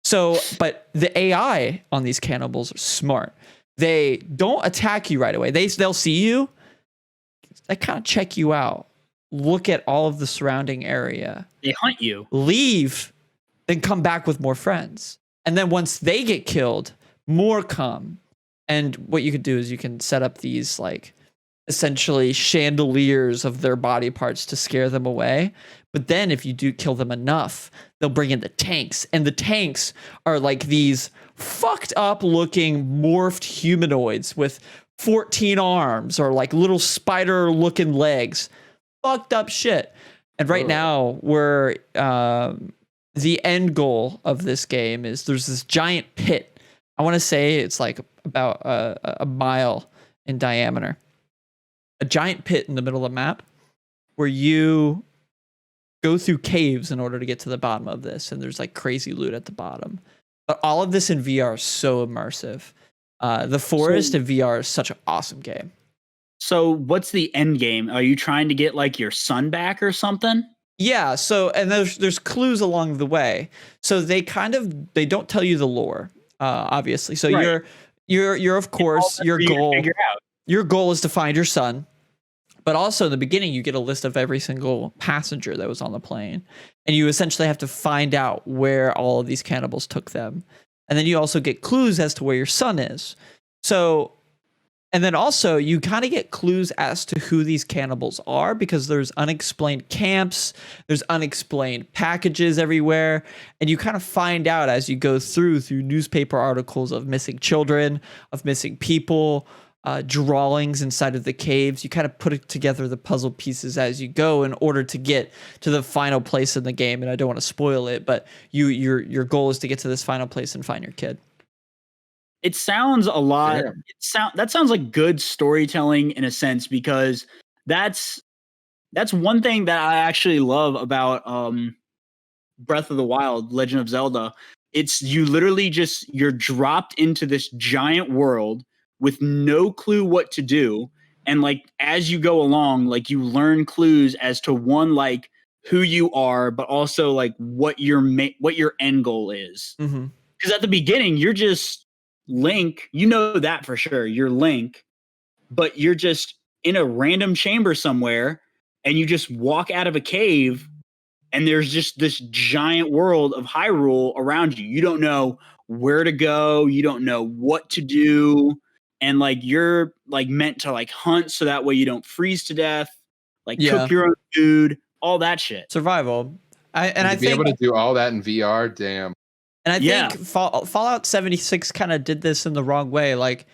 So, but the AI on these cannibals are smart. They don't attack you right away. They'll see you. They kind of check you out. Look at all of the surrounding area. They hunt you. Leave. Then come back with more friends. And then once they get killed, more come. And what you could do is you can set up these like essentially chandeliers of their body parts to scare them away. But then if you do kill them enough, they'll bring in the tanks. And the tanks are like these fucked up looking morphed humanoids with 14 arms or like little spider looking legs. Fucked up shit. And right now we're... the end goal of this game is there's this giant pit. I want to say it's like about a mile in diameter. A giant pit in the middle of the map where you go through caves in order to get to the bottom of this. And there's like crazy loot at the bottom. But all of this in VR is so immersive. The Forest in VR is such an awesome game. So what's the end game? Are you trying to get like your son back or something? Yeah, so and there's clues along the way. So they don't tell you the lore, obviously. So right. you're of course your goal is to find your son. But also in the beginning you get a list of every single passenger that was on the plane. And you essentially have to find out where all of these cannibals took them. And then you also get clues as to where your son is. So and then also you kind of get clues as to who these cannibals are because there's unexplained camps, there's unexplained packages everywhere, and you kind of find out as you go through newspaper articles of missing children, of missing people, drawings inside of the caves. You kind of put together the puzzle pieces as you go in order to get to the final place in the game. And I don't want to spoil it, but your goal is to get to this final place and find your kid. It sounds a lot. Damn. That sounds like good storytelling in a sense, because that's one thing that I actually love about Breath of the Wild, Legend of Zelda. It's you literally you're dropped into this giant world with no clue what to do, and like as you go along, like you learn clues as to one, like who you are, but also like what your end goal is. Because at the beginning you're just Link, you know that for sure. You're Link, but you're just in a random chamber somewhere, and you just walk out of a cave, and there's just this giant world of Hyrule around you. You don't know where to go. You don't know what to do. And like you're like meant to like hunt so that way you don't freeze to death, like cook your own food, all that shit. Survival. I think be able to do all that in VR, damn. And I think Fallout 76 kind of did this in the wrong way. Like,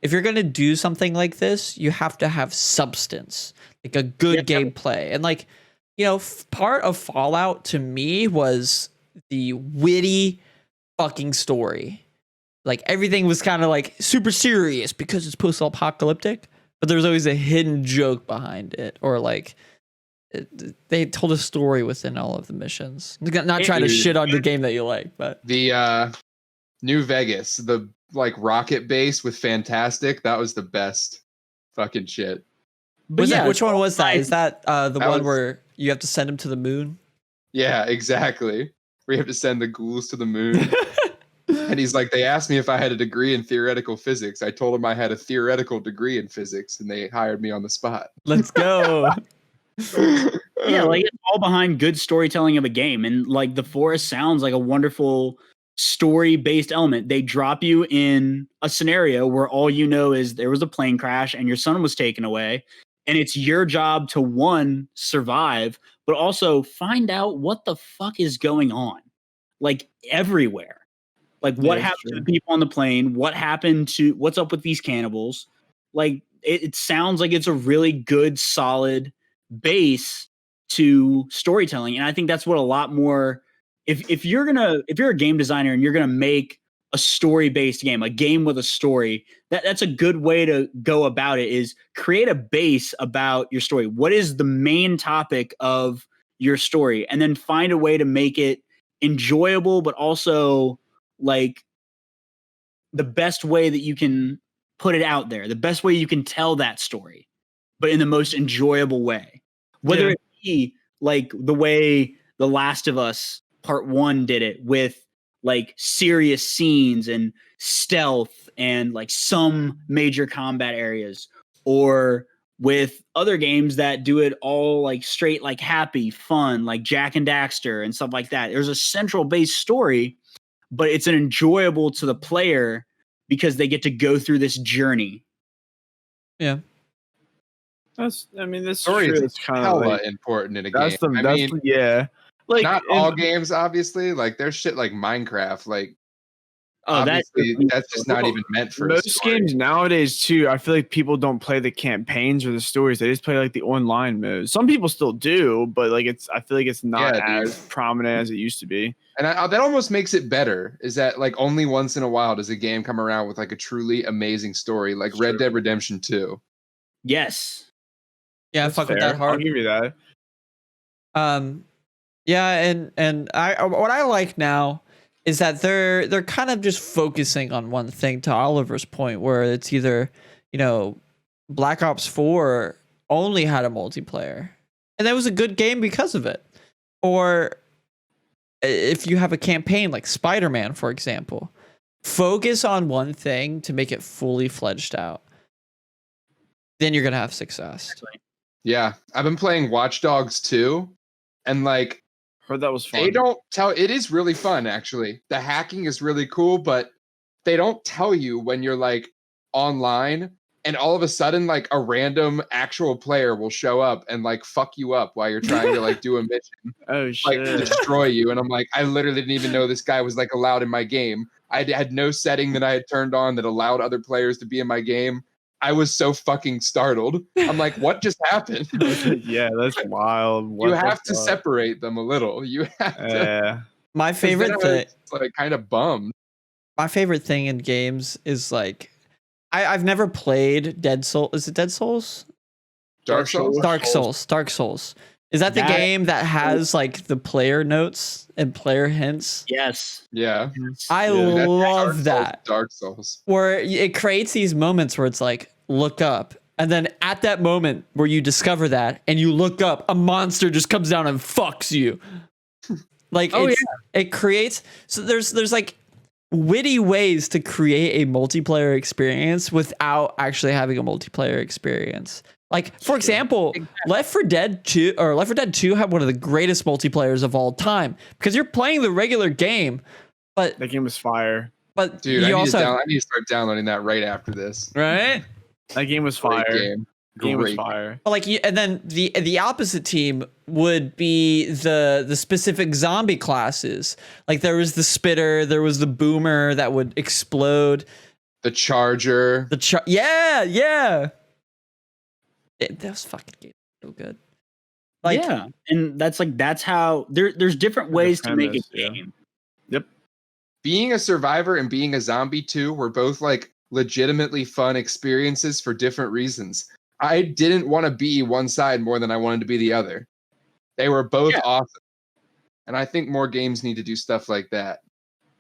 if you're going to do something like this, you have to have substance, like a good gameplay. And like, you know, part of Fallout to me was the witty fucking story. Like everything was kind of like super serious because it's post-apocalyptic, but there was always a hidden joke behind it, or like they told a story within all of the missions. Not trying to shit on your game that you like, but the New Vegas, the like rocket base with Fantastic, that was the best fucking shit. But which one was that? Is that the one where you have to send them to the moon? Yeah, exactly. We have to send the ghouls to the moon. And he's like, they asked me if I had a degree in theoretical physics. I told them I had a theoretical degree in physics, and they hired me on the spot. Let's go. Yeah, like it's all behind good storytelling of a game. And like the forest sounds like a wonderful story-based element. They drop you in a scenario where all you know is there was a plane crash and your son was taken away. And it's your job to, one, survive, but also find out what the fuck is going on. Like everywhere. Like what happened to the people on the plane? What's up with these cannibals? Like it sounds like it's a really good, solid base to storytelling. And I think that's what a lot more, if you're a game designer and you're gonna make a story-based game, a game with a story, that's a good way to go about it, is create a base about your story. What is the main topic of your story? And then find a way to make it enjoyable, but also like the best way that you can put it out there, the best way you can tell that story, but in the most enjoyable way. Whether it be like the way The Last of Us Part 1 did it, with like serious scenes and stealth and like some major combat areas, or with other games that do it all like straight, like happy, fun, like Jak and Daxter and stuff like that. There's a central base story, but it's an enjoyable to the player because they get to go through this journey. Yeah. This Story true. is kind of hella like, important in a game. Like not all games, obviously. Like there's shit like Minecraft. Like that's just not even meant for most games nowadays too. I feel like people don't play the campaigns or the stories. They just play like the online modes. Some people still do, but like I feel like it's not as prominent as it used to be. And that almost makes it better. Is that like only once in a while does a game come around with like a truly amazing story, like Red Dead Redemption 2. Yes. Yeah, fuck with that hard. I'll give you that. Yeah, and what I like now is that they're kind of just focusing on one thing, to Oliver's point, where it's either, you know, Black Ops 4 only had a multiplayer, and that was a good game because of it. Or if you have a campaign like Spider-Man, for example, focus on one thing to make it fully fledged out. Then you're gonna have success. Yeah, I've been playing Watch Dogs 2, and like, heard that was fun. They don't tell. It is really fun, actually. The hacking is really cool, but they don't tell you when you're like online, and all of a sudden, like a random actual player will show up and like fuck you up while you're trying to like do a mission. Oh shit! Like destroy you, and I'm like, I literally didn't even know this guy was like allowed in my game. I had no setting that I had turned on that allowed other players to be in my game. I was so fucking startled. I'm like, what just happened? Yeah, that's wild. What You the have to fuck? separate them a little. You have to. Yeah. My 'Cause then favorite I thing. was, like, kind of bummed. My favorite thing in games is like, I've never played Dead Soul. Is it Dead Souls? Dark Souls. Dark Souls. Dark Souls. Is that the That- game that has like the player notes and player hints? Yes. Yeah. I Yeah. That's love that. Dark Souls. Where it creates these moments where it's like, look up. And then at that moment where you discover that and you look up, a monster just comes down and fucks you. Like, it creates. So there's like witty ways to create a multiplayer experience without actually having a multiplayer experience. Like, for example, Left 4 Dead 2 or Left 4 Dead 2 had one of the greatest multiplayers of all time because you're playing the regular game, but That game was fire. Dude, you I also need to start downloading that right after this. right. That game was Great fire. game. Game was Great. fire. But like, and then the opposite team would be the specific zombie classes. Like there was the spitter, there was the boomer that would explode. The Charger. Yeah. Those fucking games are so good. Like, yeah, and that's how there's different ways to make a premise, yeah. game. Being a survivor and being a zombie too were both like legitimately fun experiences for different reasons. I didn't want to be one side more than I wanted to be the other. They were both awesome. And I think more games need to do stuff like that.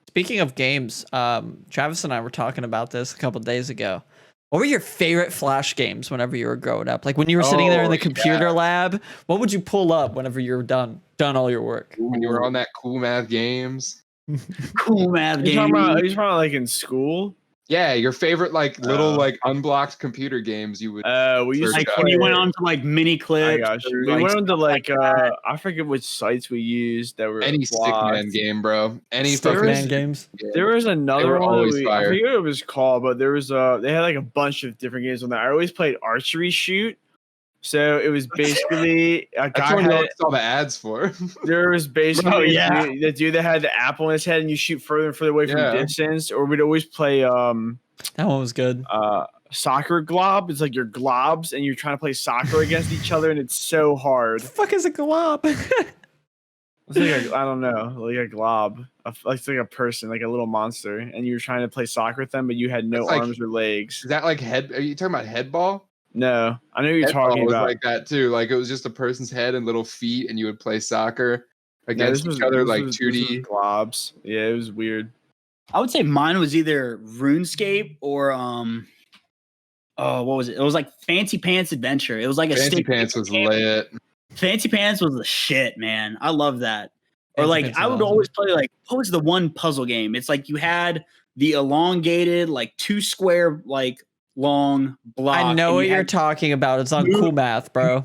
speaking of games, Travis and I were talking about this a couple days ago. What were your favorite Flash games whenever you were growing up? Like when you were sitting there in the computer lab, what would you pull up whenever you were done all your work? When you were on that Cool Math Games. Cool math Are you game. talking about like in school? Yeah, your favorite like little like unblocked computer games you would We used to Like Search when play. you went on to like Miniclip. I got you. or, We like, went on to stuff like that. I forget which sites we used that were any blocked. Stickman game, bro. Any Stickman fucking games. game. There was another were one. always I fire. forget what it was called, but there was they had like a bunch of different games on there. I always played archery shoot. So it was basically a That's guy what you had, saw the ads for. there was basically Bro, yeah. the dude that had the apple in his head and you shoot further and further away from Yeah. distance. Or we'd always play That one was good. soccer glob. It's like your globs and you're trying to play soccer against each other and it's so hard. What the fuck is a glob? It's like I don't know, like a glob. It's like a person, like a little monster, and you were trying to play soccer with them, but you had no It's like- arms or legs. Is that like head? Are you talking about headball? No, I know what you're Headball talking was about. like that too. Like it was just a person's head and little feet, and you would play soccer No, against each other, like this 2D. was globs. Yeah, it was weird. I would say mine was either RuneScape or what was it? It was like Fancy Pants Adventure. It was like a Fancy stick Pants was game. lit. Fancy Pants was the shit, man. I love that. Or Fancy like Pants I was would awesome. always play like what was the one puzzle game? It's like you had the elongated like 2 square like long block. I know and what you you're had- talking about. It's on Cool Math, bro.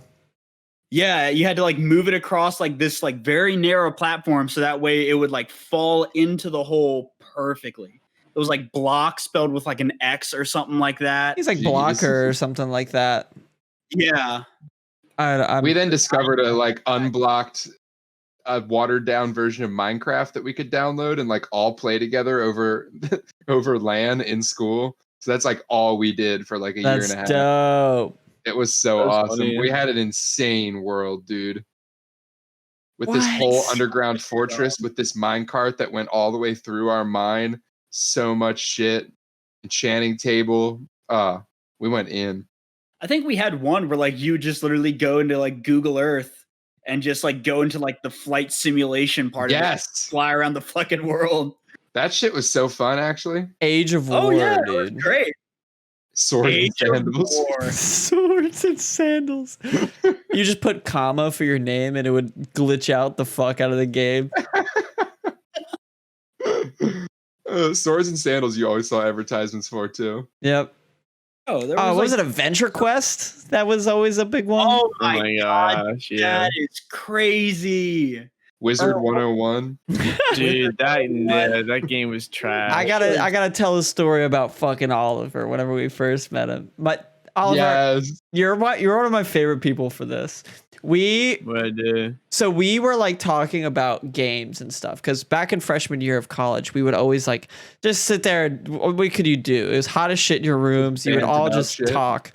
Yeah, you had to like move it across like this like very narrow platform so that way it would like fall into the hole perfectly. It was like block spelled with like an X or something like that. He's like Jeez. Blocker or something like that. Yeah. We then discovered a like unblocked, watered down version of Minecraft that we could download and like all play together over over LAN in school. So that's like all we did for like a year That's and a half. dope. It was so That's awesome. funny. We had an insane world, dude. With this whole What? underground fortress with this minecart that went all the way through our mine. So much shit. Enchanting table. We went in. I think we had one where like you would just literally go into like Google Earth and just like go into like the flight simulation part of it. Yes. Fly around the fucking world. That shit was so fun, actually. Age of Oh War, yeah, it was dude. great. Sword and Age of sandals. War. Swords and sandals. You just put comma for your name and it would glitch out the fuck out of the game. Swords and sandals you always saw advertisements for too. Yep. Oh, there What was like, it, Adventure Quest? That was always a big one. Oh Oh my, my god, gosh, yeah. that is crazy. Wizard Oh. 101. Dude, that game was trash. I gotta tell a story about fucking Oliver whenever we first met him. But Oliver, Yes. you're one of my favorite people for this. So we were like talking about games and stuff because back in freshman year of college, we would always like just sit there. What could you do? It was hot as shit in your rooms. You would all just talk.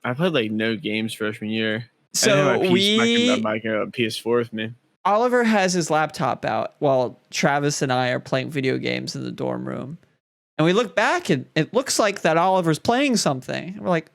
I played like no games freshman year. So my PS4 with me. Oliver has his laptop out while Travis and I are playing video games in the dorm room. And we look back and it looks like that Oliver's playing something. And we're like,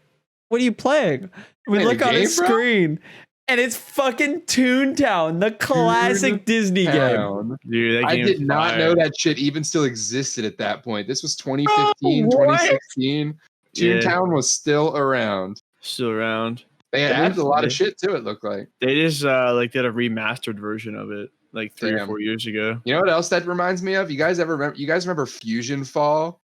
what are you playing? We look on his screen and it's fucking Toontown, the classic Disney game. Dude, that I game did not fire. know that shit even still existed at that point. This was 2015, 2016. Toontown was still around. Still around. They had added a lot of shit to it, looked like. They just like did a remastered version of it like 3 or 4 years ago. You know what else that reminds me of? You guys remember Fusion Fall?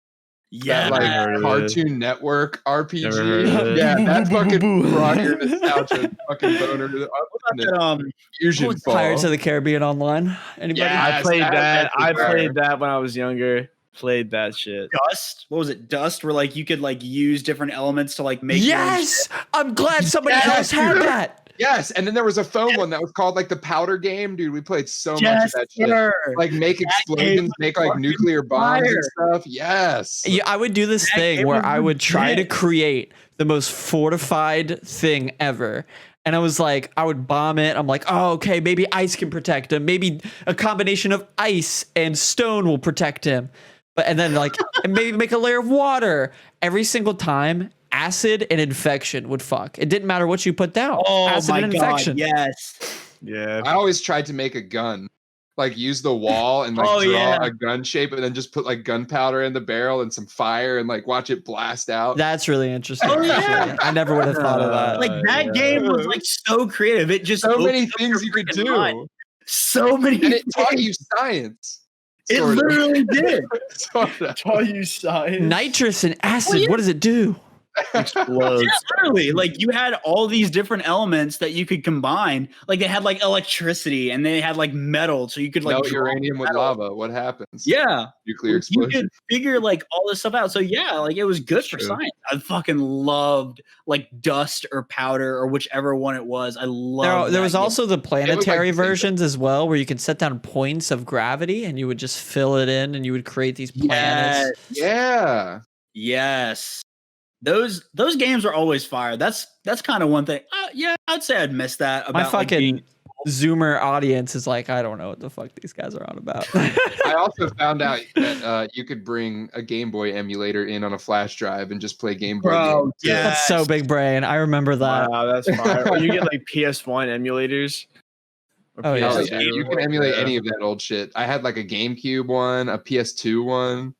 Yeah, That, like Cartoon Network RPG. Yeah, that fucking brought your nostalgia fucking boner to the Fusion Fall. Pirates of the Caribbean Online. Anybody? Yeah. I played that. I fire. played that when I was younger. Played that shit. Dust. What was it? Dust, where like you could like use different elements to like make. Yes, I'm glad somebody else had that. Yes, and then there was a phone one that was called like the Powder Game, dude. We played so much of that shit. Like make explosions, make like nuclear bombs and stuff. Yes. Yeah, I would do this thing where I would try to create the most fortified thing ever. And I was like, I would bomb it. I'm like, oh, okay, maybe ice can protect him. Maybe a combination of ice and stone will protect him. And then like, and maybe make a layer of water. Every single time, acid and infection would fuck. It didn't matter what you put down. Oh acid my and god! infection. Yes. Yeah. I always tried to make a gun. Like use the wall and like draw a gun shape and then just put like gunpowder in the barrel and some fire and like watch it blast out. That's really interesting. Oh, yeah. actually. I never would have thought of that. Like that game was like so creative. It just So many opened up things your you could freaking do. mind. So many. And it taught things. you science. It Sort of. literally did. Sort of. Tell you science. Nitrous and acid. What does it do? Explodes. Yeah, literally. Like you had all these different elements that you could combine. Like they had like electricity and they had like metal, so you could like Melt draw uranium with metal. lava. What happens? Yeah, Nuclear you explosion. could figure like all this stuff out. So yeah, like it was good for True. science. I fucking loved like dust or powder or whichever one it was. I loved. There was that game. also the planetary like- versions as well, where you could set down points of gravity and you would just fill it in and you would create these planets. Yeah. Yes. Those games are always fire. That's kind of one thing. Yeah, I'd say I'd miss that. About My like, fucking being- Zoomer audience is like, I don't know what the fuck these guys are on about. I also found out that you could bring a Game Boy emulator in on a flash drive and just play Game Boy Bro, games. yeah. That's so big brain. I remember that. Wow, that's fire. Or you get like PS1 emulators. Or Oh, yeah. Oh, PS2. yeah, you can emulate any of that old shit. I had like a GameCube one, a PS2 one.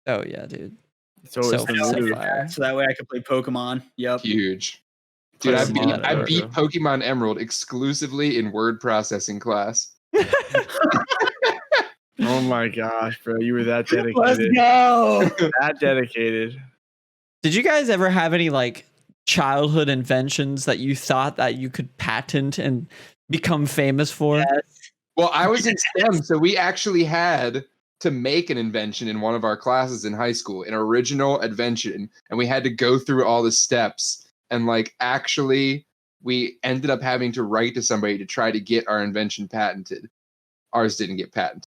Oh yeah, dude. It's always So the so move. fire. So that way I could play Pokemon. Yep. Huge. Dude, I Pokemon beat Pokemon Emerald exclusively in word processing class. Oh my gosh, bro. You were that Let's dedicated. go. That dedicated. Did you guys ever have any like childhood inventions that you thought that you could patent and become famous for? Yes. Well, I was in STEM, so we actually had to make an invention in one of our classes in high school, an original invention, and we had to go through all the steps. And like actually, we ended up having to write to somebody to try to get our invention patented. Ours didn't get patented.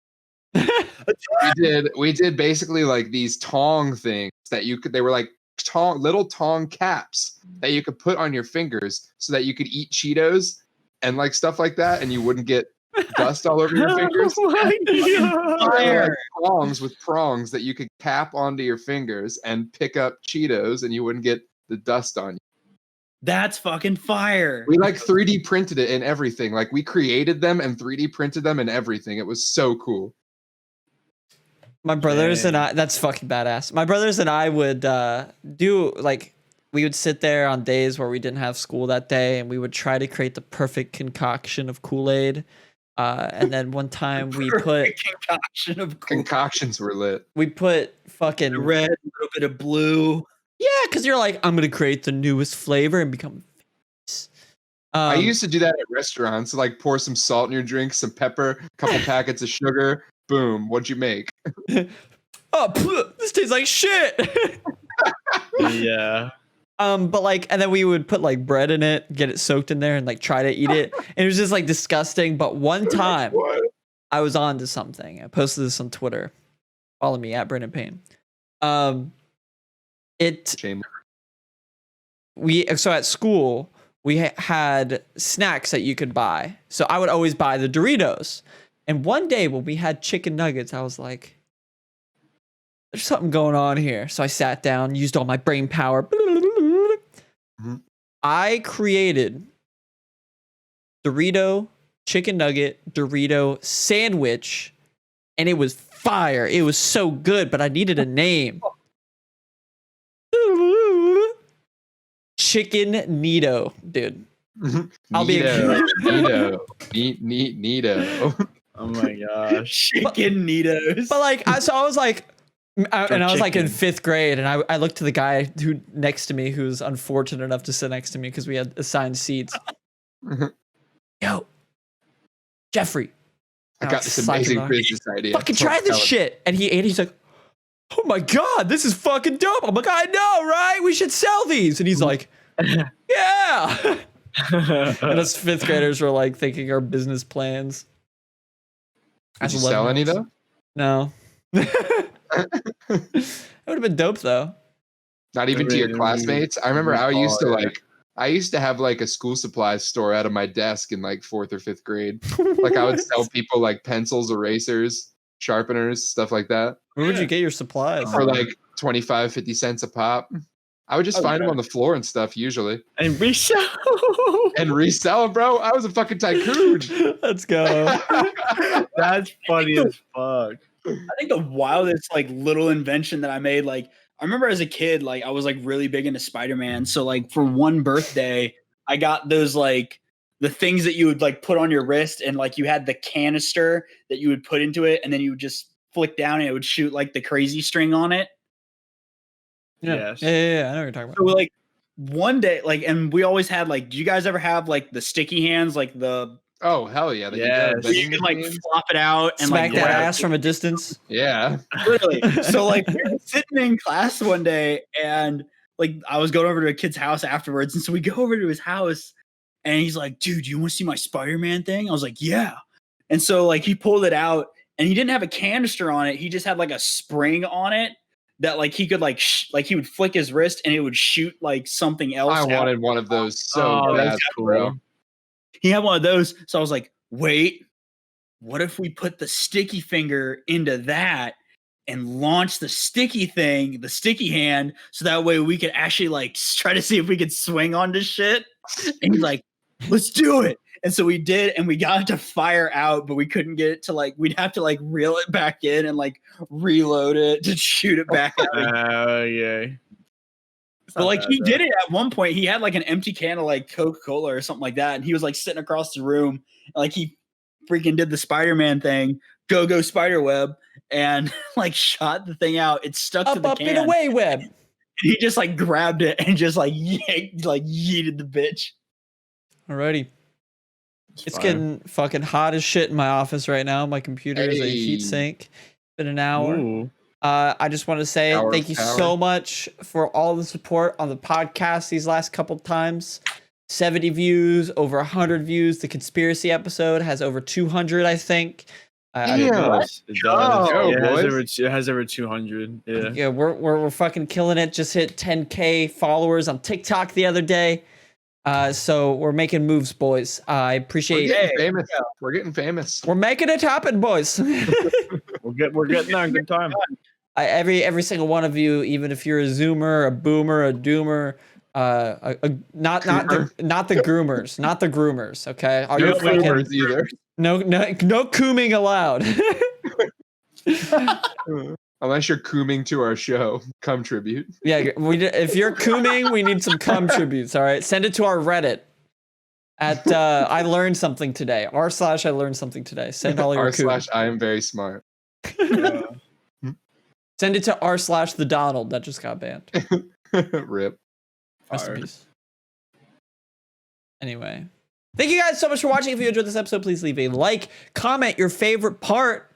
We did basically like these tong things that you could. They were like little tong caps that you could put on your fingers so that you could eat Cheetos and like stuff like that, and you wouldn't get dust all over your fingers. Oh my God. They were like tongs with prongs that you could cap onto your fingers and pick up Cheetos, and you wouldn't get the dust on you. That's fucking fire. We like 3D printed it and everything. Like we created them and 3D printed them and everything. It was so cool. My brothers and I, that's fucking badass. My brothers and I would do like, we would sit there on days where we didn't have school that day and we would try to create the perfect concoction of Kool-Aid. And then one time we put concoction of Concoctions were lit. fucking red, a little bit of blue. Yeah, because you're like, I'm gonna create the newest flavor and become famous. I used to do that at restaurants. Like pour some salt in your drink, some pepper, a couple packets of sugar. Boom. What'd you make? this tastes like shit. Yeah. But like, and then we would put like bread in it, get it soaked in there, and like try to eat it. And it was just like disgusting. But one time, I was on to something. I posted this on Twitter. Follow me at Brandyn Payne. Shame. So at school we had snacks that you could buy. So I would always buy the Doritos. And one day when we had chicken nuggets, I was like, there's something going on here. So I sat down, used all my brain power. I created Dorito chicken nugget Dorito sandwich, and it was fire. It was so good, but I needed a name. Chicken Neato, dude. I'll be Neato. Neato. Oh my gosh. Chicken Neatos. But like, I was like, and I was like in 5th grade, and I looked to the guy who next to me, who was unfortunate enough to sit next to me because we had assigned seats. Yo, Jeffrey, I got this amazing business idea. fucking try this shit. And he's like, oh my god, this is fucking dope. I'm like, I know, right? We should sell these. And he's like, yeah. And us 5th graders were like thinking our business plans. Did you sell any though? No. It would have been dope though. Not even to your classmates. I remember I used to have like a school supplies store out of my desk in like 4th or 5th grade. Like I would sell people like pencils, erasers, sharpeners, stuff like that. Where would you get your supplies? For like 25, 50 cents a pop. I would just find them on the floor and stuff usually. And resell. And resell them, bro. I was a fucking tycoon. Let's go. That's funny as fuck. I think the wildest like little invention that I made, like I remember as a kid, like I was like really big into Spider-Man. So like for one birthday, I got those like the things that you would like put on your wrist, and like you had the canister that you would put into it, and then you would just flick down and it would shoot like the crazy string on it. Yeah. Yes. Yeah, I know what you're talking So about. like one day, like, and we always had like, do you guys ever have like the sticky hands, like the Oh hell yeah! you can like flop it out and Smack like that grab ass from a distance. Yeah. Literally. So like we were sitting in class one day, and like I was going over to a kid's house afterwards, and so we go over to his house, and he's like, "Dude, you want to see my Spider-Man thing?" I was like, "Yeah." And so like he pulled it out, and he didn't have a canister on it. He just had like a spring on it that like he could like he would flick his wrist and it would shoot like something else. I out. wanted one of those so bad, that's bro. He had one of those, so I was like, "Wait, what if we put the sticky finger into that and launch the sticky thing, the sticky hand, so that way we could actually like try to see if we could swing on this shit?" And he's like, "Let's do it." And so we did, and we got it to fire out, but we couldn't get it to like, we'd have to like reel it back in and like reload it to shoot it back out. Oh yeah. But like he did it at one point. He had like an empty can of like Coca-Cola or something like that, and he was like sitting across the room, and, like he freaking did the Spider-Man thing, go spider web, and like shot the thing out. It stuck to the Up can. and away, web. He just like grabbed it and just like yanked, like yeeted the bitch. Alrighty. It's getting fucking hot as shit in my office right now. My computer is a heat sink. Been an hour. Ooh. I just want to say Hour thank you of power. so much for all the support on the podcast these last couple times. 70 views, over 100 views. The conspiracy episode has over 200, I think. It does. It does. Go, Yeah, boys. it has over 200. Yeah. Yeah, we're fucking killing it. Just hit 10K followers on TikTok the other day. So we're making moves, boys. I We're appreciate getting it. famous. We're getting famous. We're making it happen, boys. We're getting there. Good time. Every single one of you, even if you're a zoomer, a boomer, a doomer, not the groomers, not the groomers. Okay, all No you fucking boomers either. no cooming allowed. Unless you're cooming to our show, cum tribute. Yeah, if you're cooming, we need some cum tributes. All right, send it to our Reddit at I learned something today. r/I learned something today. Send all your r/I am very smart. Send it to r/the Donald that just got banned. Rip. Rest in peace. Anyway, thank you guys so much for watching. If you enjoyed this episode, please leave a like, comment your favorite part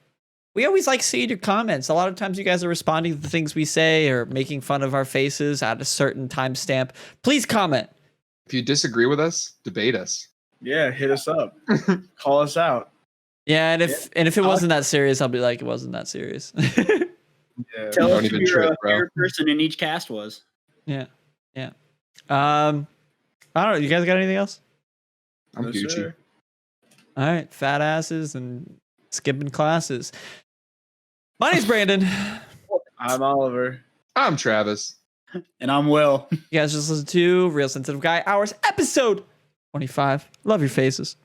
We always like seeing your comments. A lot of times you guys are responding to the things we say or making fun of our faces at a certain timestamp. Please comment. If you disagree with us, debate us. Yeah, hit us up. Call us out. Yeah, and if it wasn't that serious, I'll be like, it wasn't that serious. Yeah. Tell Don't us who even your trip, bro. favorite person in each cast was. Yeah. I don't know. You guys got anything else? I'm No, Gucci. sir. All right, fat asses and skipping classes. My name's Brandon. I'm Oliver. I'm Travis. And I'm Will. You guys just listened to Real Sensitive Guy Hours episode 25. Love your faces.